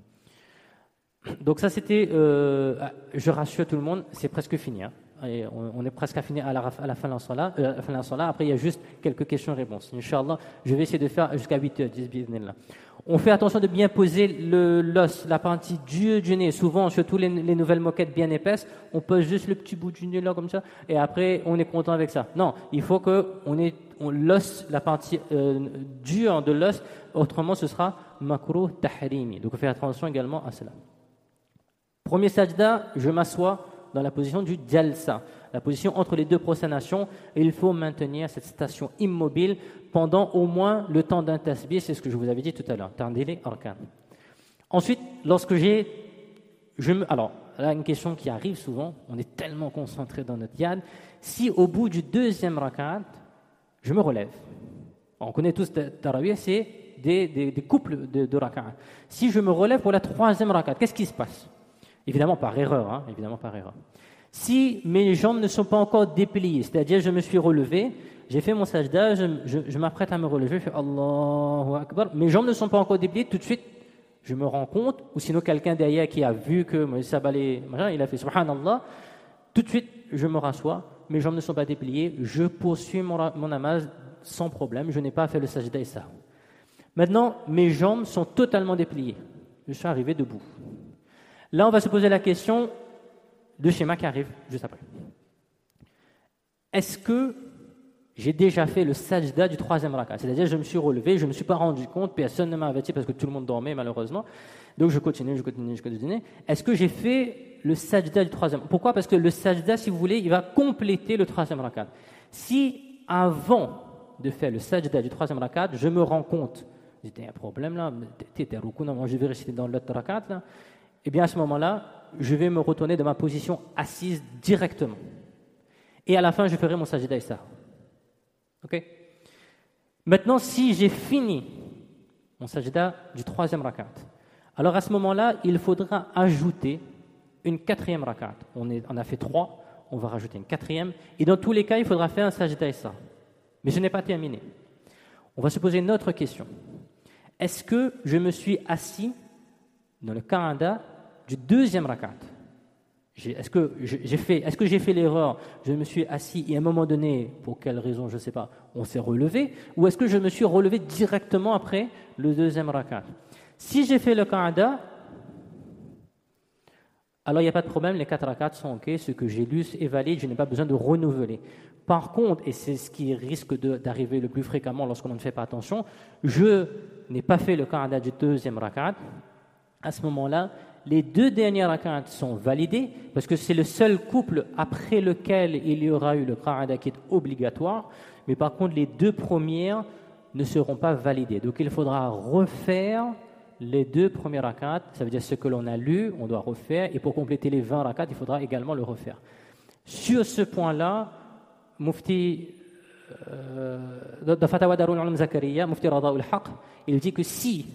A: Donc ça, c'était, je rassure tout le monde, c'est presque fini. Hein. Et on est presque fini à la fin de la salat. Après, il y a juste quelques questions-réponses. Inch'Allah, je vais essayer de faire jusqu'à 8h10, bismillah. On fait attention de bien poser l'os, la partie dure du nez. Souvent, surtout les nouvelles moquettes bien épaisses, on pose juste le petit bout du nez là comme ça, et après, on est content avec ça. Non, il faut qu'on ait l'os, la partie dure de l'os, autrement ce sera makruh tahrimi. Donc, on fait attention également à cela. Premier sajda, je m'assois dans la position du jalsa, la position entre les deux prosternations, et il faut maintenir cette station immobile pendant au moins le temps d'un tasbih, c'est ce que je vous avais dit tout à l'heure, tardili arkan. Ensuite, lorsque alors, là, une question qui arrive souvent, on est tellement concentré dans notre yad, si au bout du deuxième rakat, je me relève, on connaît tous tarawih, c'est des couples de rakat. Si je me relève pour la troisième rakat, qu'est-ce qui se passe? Évidemment par erreur, hein, évidemment par erreur. Si mes jambes ne sont pas encore dépliées, c'est-à-dire je me suis relevé, j'ai fait mon sajda, je m'apprête à me relever, je fais Allahu Akbar, mes jambes ne sont pas encore dépliées, tout de suite je me rends compte, ou sinon quelqu'un derrière qui a vu que il a fait Subhanallah, tout de suite je me rassois, mes jambes ne sont pas dépliées, je poursuis mon namaz sans problème, je n'ai pas fait le sajda et ça. Maintenant, mes jambes sont totalement dépliées, je suis arrivé debout. Là, on va se poser la question de schéma qui arrive juste après. Est-ce que j'ai déjà fait le sajda du troisième rakat? C'est-à-dire, je me suis relevé, je ne me suis pas rendu compte, personne ne m'a averti parce que tout le monde dormait malheureusement. Donc, je continue. Est-ce que j'ai fait le sajda du troisième? Pourquoi? Parce que le sajda, si vous voulez, il va compléter le troisième rakat. Si, avant de faire le sajda du troisième rakat, je me rends compte, il y a un problème là, moi je vais réciter dans l'autre rakat là, eh bien à ce moment-là, je vais me retourner de ma position assise directement. Et à la fin, je ferai mon sajda isa. Ok? Maintenant, si j'ai fini mon sajda du troisième rakat, alors à ce moment-là, il faudra ajouter une quatrième rakat. On a fait 3, on va rajouter une quatrième. Et dans tous les cas, il faudra faire un sajda isa. Mais je n'ai pas terminé. On va se poser une autre question. Est-ce que je me suis assis dans le qa'ada du deuxième rakat? Est-ce que j'ai fait l'erreur? Je me suis assis et à un moment donné, pour quelle raison, je ne sais pas, on s'est relevé? Ou est-ce que je me suis relevé directement après le deuxième rakat? Si j'ai fait le qa'ada, alors il n'y a pas de problème, les 4 rakats sont ok, ce que j'ai lu est valide, je n'ai pas besoin de renouveler. Par contre, et c'est ce qui risque d'arriver le plus fréquemment lorsqu'on ne fait pas attention, je n'ai pas fait le qa'ada du deuxième rakat. À ce moment-là, les 2 dernières rakats sont validées parce que c'est le seul couple après lequel il y aura eu le qa'ada qui est obligatoire, mais par contre les 2 premières ne seront pas validées. Donc il faudra refaire les 2 premiers rakats, ça veut dire ce que l'on a lu, on doit refaire, et pour compléter les 20 rakats, il faudra également le refaire. Sur ce point-là, Mufti dans Fatawa Darul Ulum Zakaria, Mufti Rada ul-Haq, il dit que si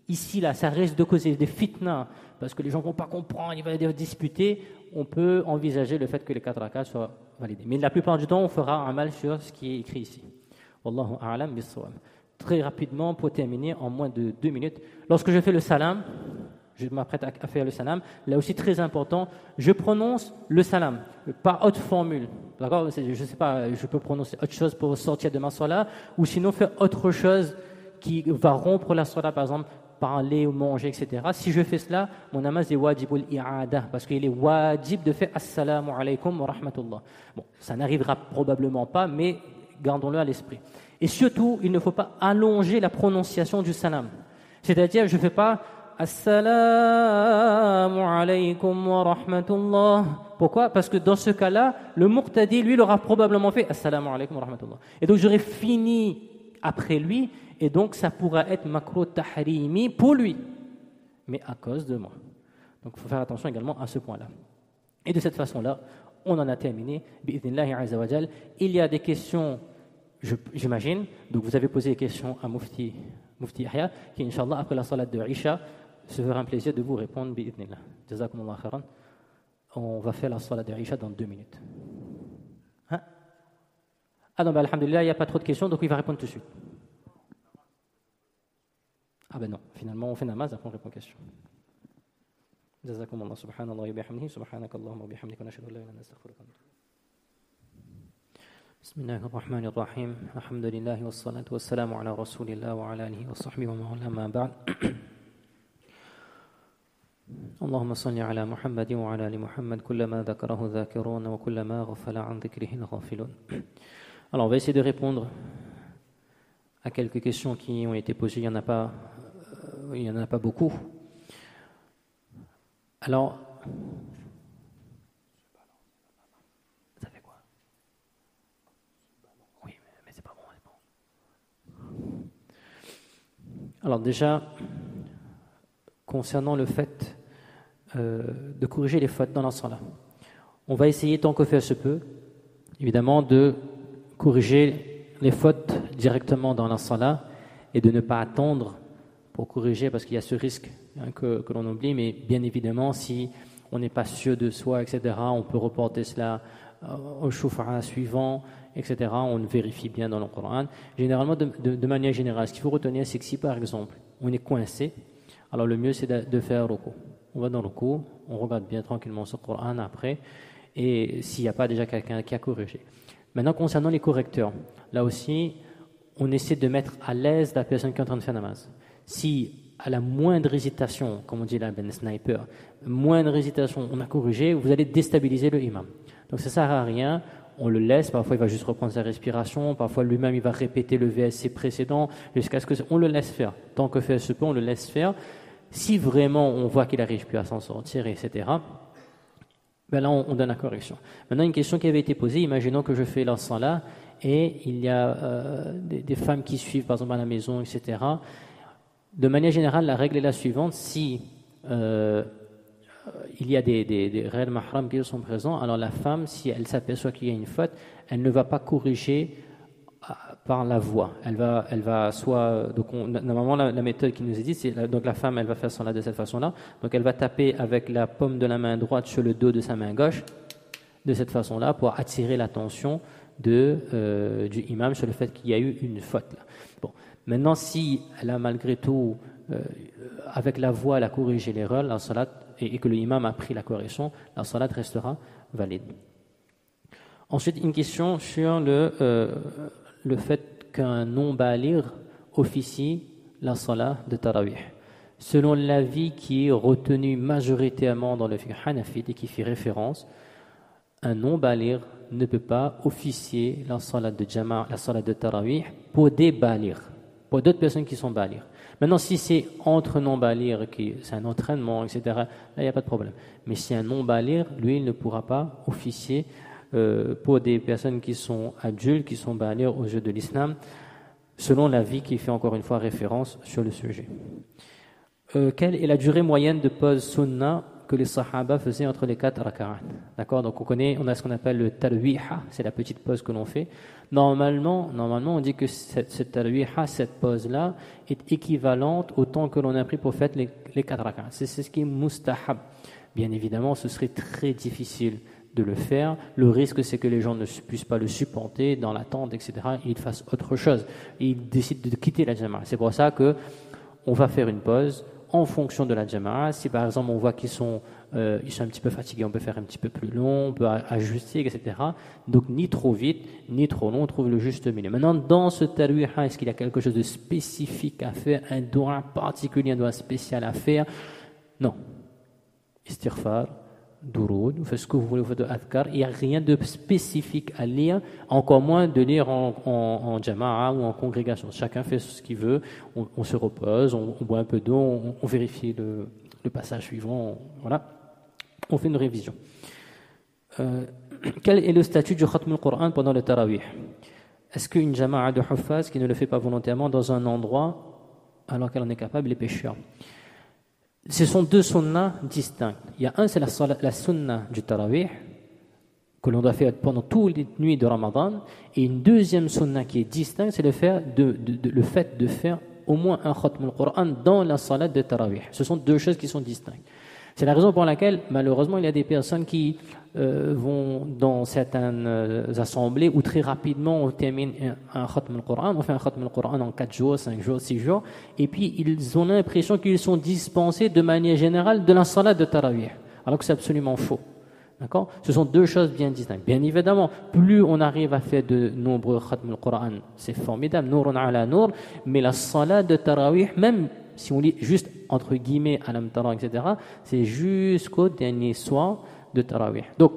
A: ici, là, ça risque de causer des fitnas, parce que les gens ne vont pas comprendre, il va y avoir disputer, on peut envisager le fait que les 4 rakats soient validés. Mais la plupart du temps, on fera un mal sur ce qui est écrit ici. Wallahu a'lam bis-sawab. Très rapidement, pour terminer, en moins de 2 minutes, lorsque je fais le salam, je m'apprête à faire le salam, là aussi très important, je prononce le salam, pas haute formule. D'accord? Je ne sais pas, je peux prononcer autre chose pour sortir de ma salat, ou sinon faire autre chose qui va rompre la salat, par exemple, parler ou manger, etc. Si je fais cela, mon namaz est wajibul i'ada, parce qu'il est wajib de faire assalamu alaykum wa rahmatullah. Bon, ça n'arrivera probablement pas, mais gardons-le à l'esprit. Et surtout, il ne faut pas allonger la prononciation du salam. C'est-à-dire, je ne fais pas assalamu alaykum wa rahmatullah. Pourquoi? Parce que dans ce cas-là, le muqtadi, lui, il aura probablement fait assalamu alaykum wa rahmatullah. Et donc, j'aurai fini après lui, et donc ça pourra être makruh tahrimi pour lui, mais à cause de moi. Donc il faut faire attention également à ce point-là. Et de cette façon-là, on en a terminé. Bi'idhnillahi azza wa jal. Il y a des questions, j'imagine. Donc vous avez posé des questions à Mufti Yahya, qui, Inch'Allah, après la salat de Isha, se fera un plaisir de vous répondre. Bi'idhnillah. Jazakumullah khairan. On va faire la salat de Isha dans 2 minutes. Hein? Ah non, alhamdulillah, il n'y a pas trop de questions, donc il va répondre tout de suite. Ah ben non, finalement on fait namaz, après on répond aux questions. Jazakumullah subhanallah wa bihamdihi, subhanakallahumma wa bihamdika, nashhadu an la ilaha illa anta, nastaghfiruka wa natubu. بسم الله الرحمن الرحيم الحمد لله والصلاة والسلام على رسول الله وعلى آله وصحبه ومن والاه ما بعد اللهم صل على محمد وعلى آل محمد كلما ذكره ذاكرون وكلما غفل عن ذكره الغافلون. Alors on va essayer de répondre à quelques questions qui ont été posées. Il y en a pas beaucoup. Alors ça fait quoi? Oui, mais c'est pas bon, c'est bon. Alors déjà, concernant le fait de corriger les fautes dans la salat, on va essayer tant que faire se peut, évidemment, de corriger les fautes directement dans la salat et de ne pas attendre pour corriger, parce qu'il y a ce risque que l'on oublie, mais bien évidemment, si on n'est pas sûr de soi, etc., on peut reporter cela au shuf'a suivant, etc., on vérifie bien dans le Coran. Généralement, de manière générale, ce qu'il faut retenir, c'est que si par exemple, on est coincé, alors le mieux c'est de faire ruku. On va dans le ruku, on regarde bien tranquillement ce Coran après, et s'il n'y a pas déjà quelqu'un qui a corrigé. Maintenant, concernant les correcteurs, là aussi, on essaie de mettre à l'aise la personne qui est en train de faire namaz. Si à la moindre hésitation, comme on dit là, ben sniper, moindre hésitation, on a corrigé, vous allez déstabiliser le imam. Donc ça ne sert à rien, on le laisse, parfois il va juste reprendre sa respiration, parfois lui-même il va répéter le VSC précédent, jusqu'à ce on le laisse faire. Tant que faire se peut, on le laisse faire. Si vraiment on voit qu'il n'arrive plus à s'en sortir, etc., ben là on donne la correction. Maintenant, une question qui avait été posée, imaginons que je fais la salat et il y a des femmes qui suivent par exemple à la maison, etc. De manière générale, la règle est la suivante: si il y a des règles mahram qui sont présents, alors la femme, si elle s'aperçoit qu'il y a une faute, elle ne va pas corriger par la voix. Elle va soit, donc normalement la méthode qui nous est dite, c'est donc la femme, elle va faire cela de cette façon-là. Donc elle va taper avec la paume de la main droite sur le dos de sa main gauche, de cette façon-là, pour attirer l'attention du imam sur le fait qu'il y a eu une faute là. Bon, maintenant, si elle a malgré tout, avec la voix, elle a corrigé l'erreur, la salat, et que l'imam a pris la correction, la salat restera valide. Ensuite, une question sur le fait qu'un non-baligh officie la salat de tarawih. Selon l'avis qui est retenu majoritairement dans le fiqh hanafite et qui fait référence, un non-baligh ne peut pas officier la salat de jama', la salat de tarawih pour des balighs, pour d'autres personnes qui sont balighs. Maintenant, si c'est entre non-balighs, c'est un entraînement, etc., là, il n'y a pas de problème. Mais si un non-baligh, lui, il ne pourra pas officier pour des personnes qui sont adultes, qui sont balighs aux yeux de l'islam, selon l'avis qui fait encore une fois référence sur le sujet. Quelle est la durée moyenne de pause sunna que les sahaba faisaient entre les 4 raka'at? D'accord, donc on a ce qu'on appelle le tarwiha, c'est la petite pause que l'on fait. Normalement, on dit que cette tarwiha, cette pause-là, est équivalente au temps que l'on a pris pour faire les 4 raka'at. C'est ce qui est mustahab. Bien évidemment, ce serait très difficile de le faire. Le risque, c'est que les gens ne puissent pas le supporter dans l'attente, etc. Ils fassent autre chose. Ils décident de quitter la jama'a. C'est pour ça que on va faire une pause en fonction de la jama'a. Si par exemple on voit qu'ils sont un petit peu fatigués, on peut faire un petit peu plus long, on peut ajuster, etc. Donc ni trop vite, ni trop long, on trouve le juste milieu. Maintenant, dans ce tarwiha, est-ce qu'il y a quelque chose de spécifique à faire, un doua particulier, un doua spécial à faire? Non. Istighfar, Duroud, vous faites ce que vous voulez, vous faites de adhkar, il n'y a rien de spécifique à lire, encore moins de lire en jama'a ou en congrégation. Chacun fait ce qu'il veut, on se repose, on boit un peu d'eau, on vérifie le passage suivant, voilà, on fait une révision. Quel est le statut du khatm al-Qur'an pendant le tarawih? Est-ce qu'une jama'a de huffaz qui ne le fait pas volontairement dans un endroit alors qu'elle en est capable est pécheur? Ce sont deux sunnahs distincts. Il y a un, c'est la sunnah du tarawih, que l'on doit faire pendant toutes les nuits de Ramadan, et une deuxième sunnah qui est distincte, c'est le fait de faire au moins un khatm al-Qur'an dans la salat de tarawih. Ce sont deux choses qui sont distinctes. C'est la raison pour laquelle, malheureusement, il y a des personnes qui vont dans certaines assemblées où très rapidement on termine un khatm al-Qur'an, on fait un khatm al-Qur'an en 4 jours, 5 jours, 6 jours, et puis ils ont l'impression qu'ils sont dispensés de manière générale de la salat de tarawih, alors que c'est absolument faux. D'accord? Ce sont deux choses bien distinctes. Bien évidemment, plus on arrive à faire de nombreux khatm al-Qur'an, c'est formidable, nourun ala nour, mais la salat de tarawih, même si on lit juste entre guillemets alam tara, etc., c'est jusqu'au dernier soir de tarawih. Donc,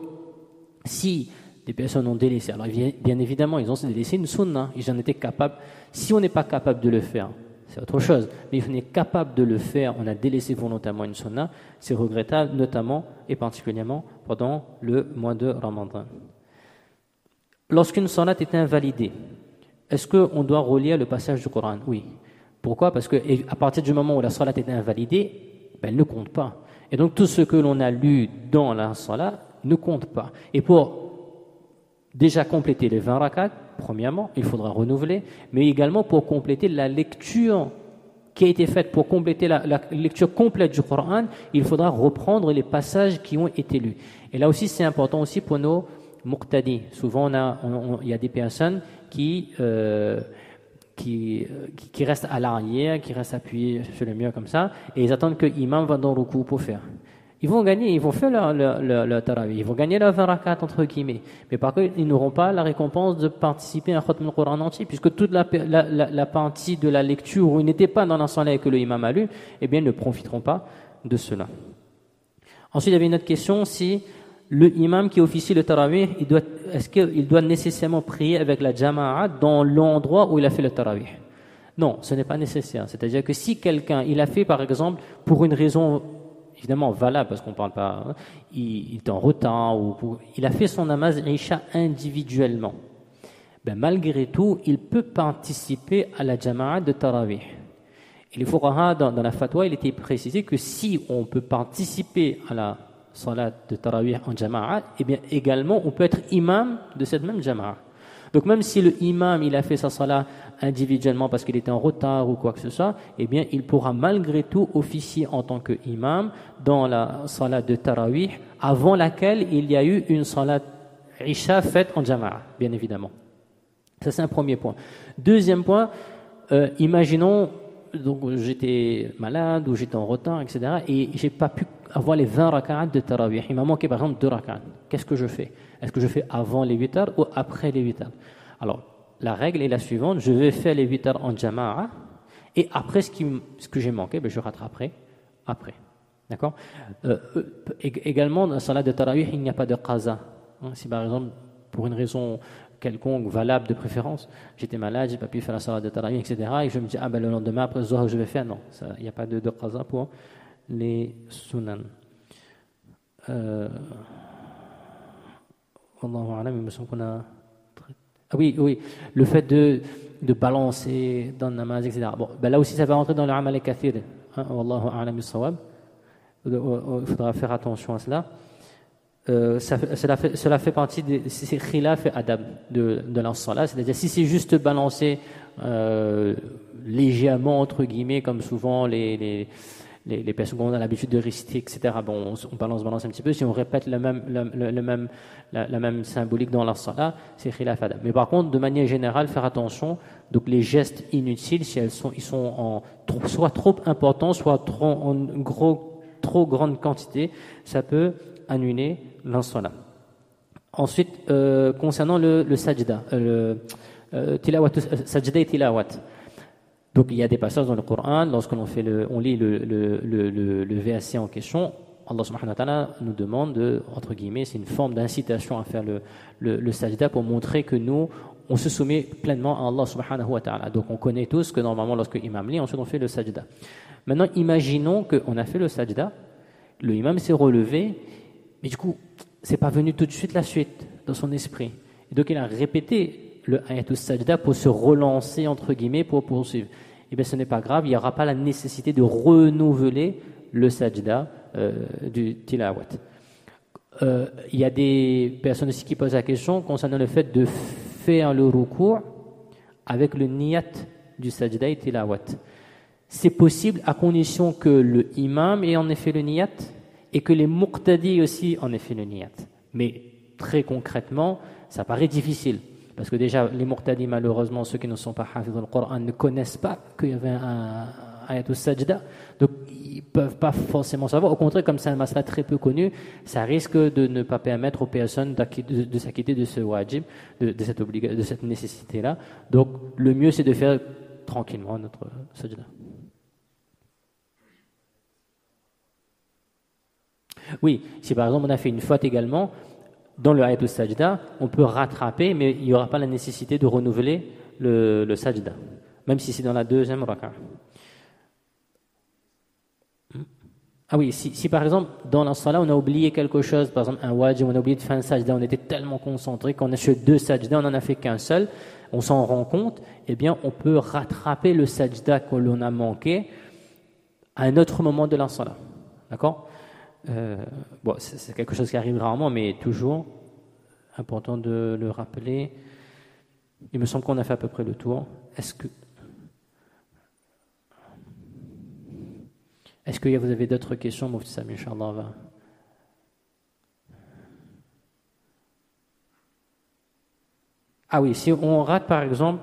A: si des personnes ont délaissé, alors bien évidemment, ils ont délaissé une sunna, ils en étaient capables. Si on n'est pas capable de le faire, c'est autre chose. Mais si on est capable de le faire, on a délaissé volontairement une sunna, c'est regrettable, notamment et particulièrement pendant le mois de Ramadan. Lorsqu'une salat est invalidée, est-ce qu'on doit relire le passage du Coran? Oui. Pourquoi? Parce qu'à partir du moment où la salat est invalidée, elle ne compte pas. Et donc tout ce que l'on a lu dans la salat ne compte pas. Et pour déjà compléter les 20 rakats, premièrement, il faudra renouveler, mais également pour compléter la lecture qui a été faite, pour compléter la lecture complète du Coran, il faudra reprendre les passages qui ont été lus. Et là aussi, c'est important aussi pour nos muqtadi. Souvent, il y a des personnes qui restent à l'arrière, qui restent appuyés sur le mur comme ça, et ils attendent que l'imam va dans le coup pour faire. Ils vont gagner, ils vont faire le tarawih, ils vont gagner la 20 rakat entre guillemets. Mais par contre, ils n'auront pas la récompense de participer à un khatm al-Qur'an entier, puisque toute la partie de la lecture où ils n'étaient pas dans la salat et que le imam a lu, eh bien, ils ne profiteront pas de cela. Ensuite, il y avait une autre question, si le imam qui officie le tarawih, est-ce qu'il doit nécessairement prier avec la jama'a dans l'endroit où il a fait le tarawih? Non, ce n'est pas nécessaire. C'est-à-dire que si quelqu'un, il a fait par exemple pour une raison évidemment valable, parce qu'on ne parle pas, hein, il est en retard, il a fait son namaz Isha individuellement, malgré tout, il peut participer à la jama'a de tarawih. Et les fuqaha, dans la fatwa, il était précisé que si on peut participer à la salat de tarawih en jama'a, eh bien également on peut être imam de cette même jama'a. Donc même si le imam il a fait sa salat individuellement parce qu'il était en retard ou quoi que ce soit, eh bien il pourra malgré tout officier en tant que imam dans la salat de tarawih avant laquelle il y a eu une salat isha faite en jama'a, bien évidemment. Ça c'est un premier point. Deuxième point, imaginons donc j'étais malade ou j'étais en retard, etc. et j'ai pas pu avoir les 20 rak'at de tarawih. Il m'a manqué par exemple 2 rak'at. Qu'est-ce que je fais? Est-ce que je fais avant les 8 heures ou après les 8 heures? Alors, la règle est la suivante, je vais faire les 8 heures en jama'a et après ce que j'ai manqué, je rattraperai après. D'accord? Également, dans la salat de tarawih, il n'y a pas de qaza. Si par exemple, pour une raison quelconque, valable de préférence, j'étais malade, j'ai pas pu faire la salat de tarawih, etc. et je me dis, le lendemain, après Zohar, je vais faire. Non, il n'y a pas de qaza pour les sunan. Wallahu a'lam, il me semble qu'on a... Ah oui, le fait de balancer dans le namaz, etc. Bon, là aussi, ça va rentrer dans le amal kathir. Wallahu a'lam bis-sawab. Il faudra faire attention à cela. Cela fait partie des khilaf et adab de la salat, c'est-à-dire si c'est juste balancer légèrement entre guillemets comme souvent les personnes qui ont l'habitude de réciter, etc. Bon, on balance un petit peu. Si on répète la même symbolique dans la salat, c'est khilaf adab. Mais par contre, de manière générale, faire attention. Donc les gestes inutiles, si ils sont soit trop importants, soit trop grande quantité, ça peut annuler la salat. Ensuite, concernant le sajda, sajda et tilawat. Donc il y a des passages dans le Coran, lorsque on lit le verset en question, Allah subhanahu wa ta'ala nous demande entre guillemets, c'est une forme d'incitation à faire le sajda pour montrer que nous, on se soumet pleinement à Allah subhanahu wa ta'ala. Donc on connaît tous que normalement lorsque l'imam lit, ensuite on fait le sajda. Maintenant imaginons qu'on a fait le sajda, le imam s'est relevé, mais du coup, c'est pas venu tout de suite la suite dans son esprit. Et donc il a répété le ayatul sajda pour se relancer entre guillemets pour poursuivre. Et bien ce n'est pas grave, il n'y aura pas la nécessité de renouveler le sajda du tilawat. Il y a des personnes aussi qui posent la question concernant le fait de faire le ruku' avec le niyat du sajda et tilawat. C'est possible à condition que le imam ait en effet le niyat et que les muqtadi aussi en aient fait le niyat. Mais très concrètement, ça paraît difficile. Parce que déjà, les muqtadi, malheureusement, ceux qui ne sont pas hafiz al-Qur'an, ne connaissent pas qu'il y avait un ayatul sajda. Donc, ils ne peuvent pas forcément savoir. Au contraire, comme c'est un masla très peu connu, ça risque de ne pas permettre aux personnes de s'acquitter de ce wajib, de cette nécessité-là. Donc, le mieux, c'est de faire tranquillement notre sajda. Oui, si par exemple on a fait une faute également, dans le ayatul sajda, on peut rattraper, mais il n'y aura pas la nécessité de renouveler le sajda, même si c'est dans la deuxième raka'. Ah oui, si par exemple dans la salat on a oublié quelque chose, par exemple un wajib, on a oublié de faire un sajda, on était tellement concentré qu'on a fait 2 sajda, on n'en a fait qu'un seul, on s'en rend compte, eh bien on peut rattraper le sajda que l'on a manqué à un autre moment de la salat. D'accord? Bon, c'est quelque chose qui arrive rarement, mais toujours important de le rappeler. Il me semble qu'on a fait à peu près le tour. Est-ce que vous avez d'autres questions, Moufti Sami, Inch'Allah? Ah oui, si on rate par exemple,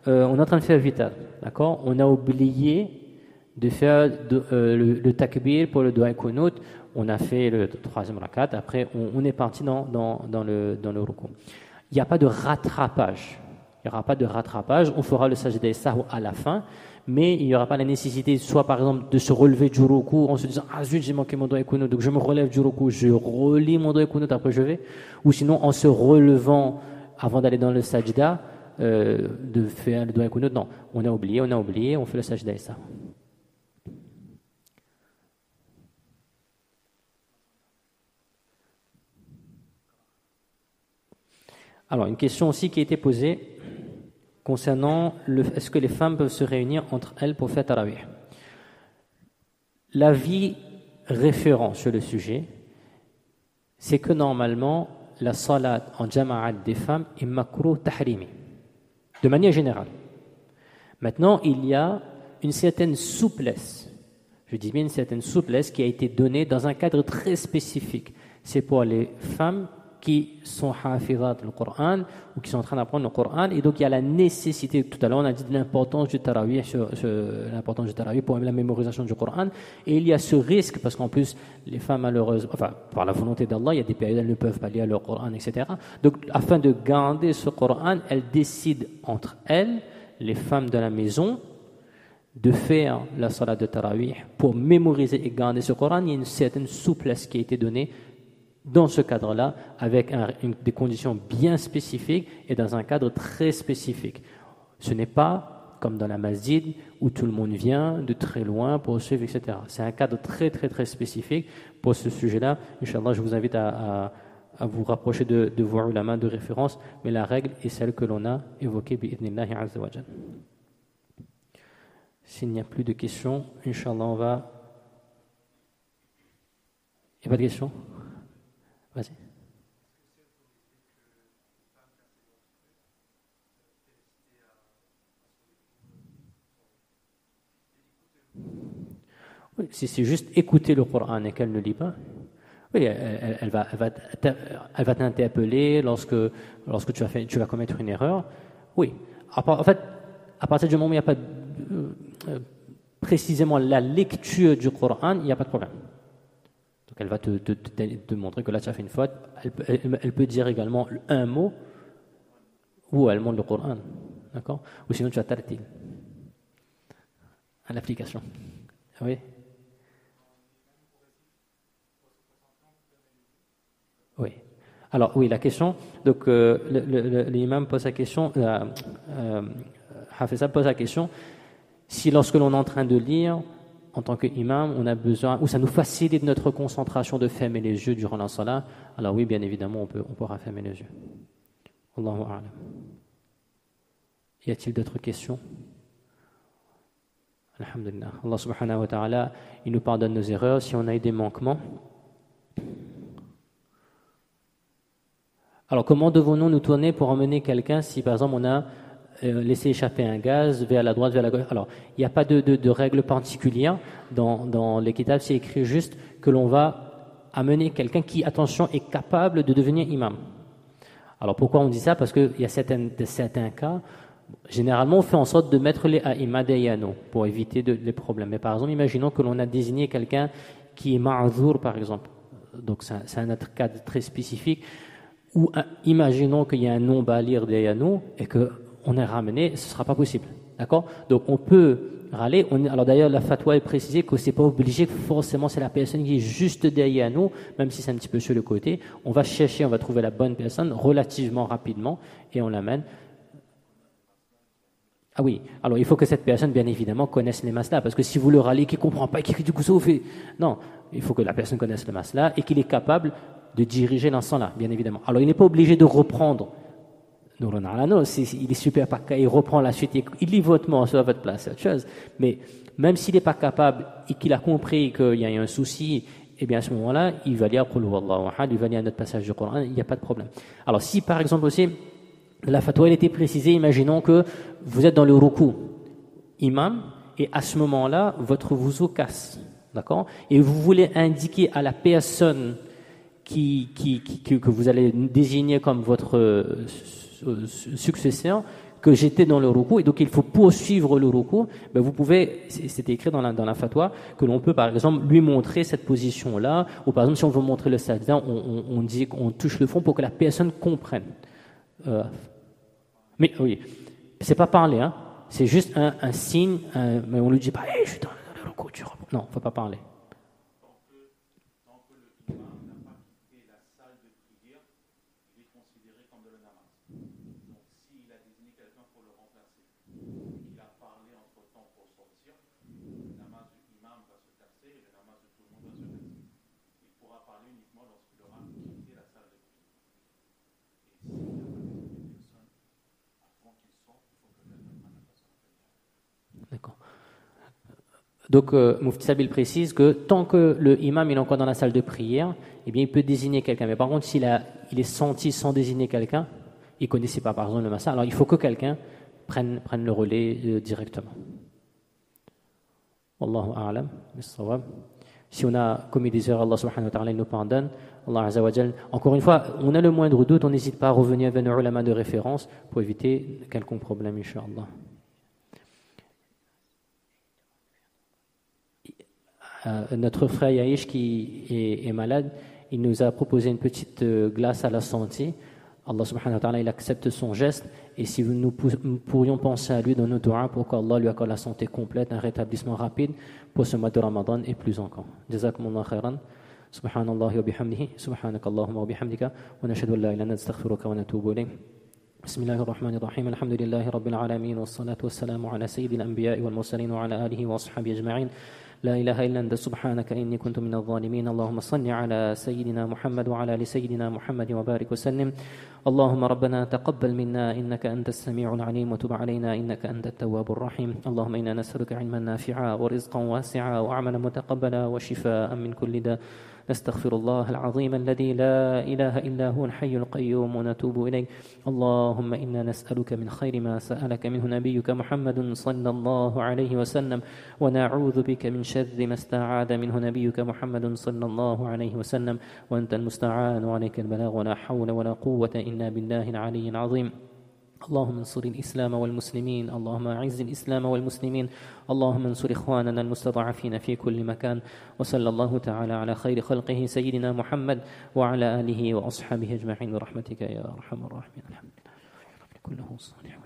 A: on est en train de faire vital, d'accord? On a oublié de faire le takbir pour le doua kunut. On a fait le 3e rakat, après on est parti dans le ruku. Il n'y a pas de rattrapage. Il n'y aura pas de rattrapage. On fera le sajda sahou à la fin, mais il n'y aura pas la nécessité, soit par exemple, de se relever du ruku en se disant ah zut, j'ai manqué mon doua kunut, donc je me relève du ruku, je relis mon doua kunut, après je vais. Ou sinon en se relevant avant d'aller dans le sajda, de faire le doua kunut. Non, on a oublié, on fait le sajda sahou. Alors, une question aussi qui a été posée concernant est-ce que les femmes peuvent se réunir entre elles pour faire tarawih. L'avis référent sur le sujet, c'est que normalement, la salat en jama'at des femmes est makruh tahrimi, de manière générale. Maintenant, il y a une certaine souplesse, je dis bien une certaine souplesse qui a été donnée dans un cadre très spécifique. C'est pour les femmes qui sont hafizat du Coran ou qui sont en train d'apprendre le Coran, et donc il y a la nécessité, tout à l'heure on a dit de l'importance du tarawih, pour la mémorisation du Coran, et il y a ce risque, parce qu'en plus les femmes malheureuses, enfin par la volonté d'Allah, il y a des périodes où elles ne peuvent pas lire le Coran, etc. Donc afin de garder ce Coran, elles décident entre elles, les femmes de la maison, de faire la salat de tarawih pour mémoriser et garder ce Coran. Il y a une certaine souplesse qui a été donnée dans ce cadre-là, avec des conditions bien spécifiques et dans un cadre très spécifique. Ce n'est pas comme dans la masjid où tout le monde vient de très loin pour suivre, etc. C'est un cadre très très très spécifique pour ce sujet-là. Inch'Allah, je vous invite à vous rapprocher de vos ulama de référence, mais la règle est celle que l'on a évoquée bi'idhnillahi azza wa jal. S'il n'y a plus de questions, Inch'Allah, on va... Il n'y a pas de questions? Vas-y. Oui, si c'est juste écouter le Coran et qu'elle ne lit pas, oui, elle va t'interpeller lorsque tu vas commettre une erreur. Oui. En fait, à partir du moment où il n'y a pas précisément la lecture du Coran, il n'y a pas de problème. Donc elle va te montrer que là tu as fait une faute. Elle peut dire également un mot ou elle montre le Coran, d'accord? Ou sinon tu as tartil à l'application. Oui. Oui. Alors oui, la question. Donc l'imam pose la question. Hafeza pose la question. Si lorsque l'on est en train de lire, en tant qu'imam, on a besoin, ou ça nous facilite notre concentration de fermer les yeux durant la salat, alors oui, bien évidemment, on pourra fermer les yeux. Allahu a'lam. Y a-t-il d'autres questions? Alhamdulillah. Allah subhanahu wa ta'ala, il nous pardonne nos erreurs si on a eu des manquements. Alors, comment devons-nous nous tourner pour emmener quelqu'un si, par exemple, on a laissé échapper un gaz vers la droite, vers la gauche? Alors, il n'y a pas de règle particulière dans les kitabs, c'est écrit juste que l'on va amener quelqu'un qui, attention, est capable de devenir imam. Alors, pourquoi on dit ça? Parce qu'il y a certains cas Généralement, on fait en sorte de mettre les a'imma dayano pour éviter les problèmes. Mais par exemple, imaginons que l'on a désigné quelqu'un qui est ma'zour, par exemple. Donc, c'est un autre cas très spécifique. Ou imaginons qu'il y a un nom balir dayano et qu'on est ramené, ce ne sera pas possible. D'accord? Donc, on peut râler. Alors d'ailleurs, la fatwa est précisée que c'est pas obligé que forcément c'est la personne qui est juste derrière nous, même si c'est un petit peu sur le côté. On va chercher, on va trouver la bonne personne relativement rapidement et on l'amène. Ah oui, alors il faut que cette personne, bien évidemment, connaisse les maslas, parce que si vous le râlez, qu'il ne comprend pas, qu'il du coup ça vous fait... Non, il faut que la personne connaisse le maslas et qu'il est capable de diriger l'ensemble là, bien évidemment. Alors il n'est pas obligé de reprendre. Non, il est super pas il reprend la suite, il lit votre mot à votre place, c'est autre chose. Mais même s'il n'est pas capable et qu'il a compris qu'il y a un souci, eh bien à ce moment-là, il va lire Qul huwallahu ahad, il va lire un autre passage du Coran, il n'y a pas de problème. Alors si par exemple aussi, la fatwa elle était précisée, imaginons que vous êtes dans le ruku, imam, et à ce moment-là, votre wuzu casse, d'accord? Et vous voulez indiquer à la personne que vous allez désigner comme votre successeur que j'étais dans le ruku et donc il faut poursuivre le ruku, ben vous pouvez, c'était écrit dans la fatwa que l'on peut par exemple lui montrer cette position là, ou par exemple si on veut montrer le sajda, on dit qu'on touche le fond pour que la personne comprenne. Mais oui, c'est pas parler, hein, c'est juste un signe, mais on lui dit pas hey, je suis dans le ruku, non, faut pas parler. D'accord. Donc, Mufti Sabil précise que tant que le imam il est encore dans la salle de prière, eh bien, il peut désigner quelqu'un. Mais par contre, il est senti sans désigner quelqu'un, il ne connaissait pas par exemple le massa, alors il faut que quelqu'un prenne le relais directement. Wallahu a'lam, bis-sawab. Si on a commis des erreurs, Allah subhanahu wa ta'ala nous pardonne. Allah azza wa jal. Encore une fois, on a le moindre doute, on n'hésite pas à revenir vers nos ulama de référence pour éviter quelconque problème, Inch'Allah. Notre frère Yaïch qui est malade, il nous a proposé une petite glace à la santé. Allah subhanahu wa ta'ala il accepte son geste et si nous pourrions penser à lui dans nos doigts pour qu'Allah lui accorde la santé complète, un rétablissement rapide pour ce mois de Ramadan et plus encore. Jazakumullah khairan. Subhanallah wa bihamdihi, subhanakallahumma wa bihamdika, wa nashhadu an la ilaha illa anta astaghfiruka wa natubu ilayk. بسم الله الرحمن الرحيم الحمد لله رب العالمين والصلاة والسلام على سيد الأنبياء والمرسلين وعلى آله وأصحابه أجمعين لا إله إلا أنت سبحانك إني كنت من الظالمين اللهم صل على سيدنا محمد وعلى آل سيدنا محمد وبارك وسلم اللهم ربنا تقبل منا إنك أنت السميع العليم وتب علينا إنك أنت التواب الرحيم اللهم إنا نسألك علما نافعا ورزقا واسعا وعملا متقبلا وشفاء من كل داء نستغفر الله العظيم الذي لا إله إلا هو الحي القيوم ونتوب إليه اللهم إنا نسألك من خير ما سألك منه نبيك محمد صلى الله عليه وسلم ونعوذ بك من شر ما استعاذ منه نبيك محمد صلى الله عليه وسلم وأنت المستعان وعليك البلاغ ولا حول ولا قوة إلا بالله العلي العظيم اللهم انصر الإسلام والمسلمين اللهم أعز الإسلام والمسلمين اللهم انصر إخواننا المستضعفين في كل مكان وصلى الله تعالى على خير خلقه سيدنا محمد وعلى آله وأصحابه أجمعين برحمتك يا أرحم الراحمين الحمد لله كله صالح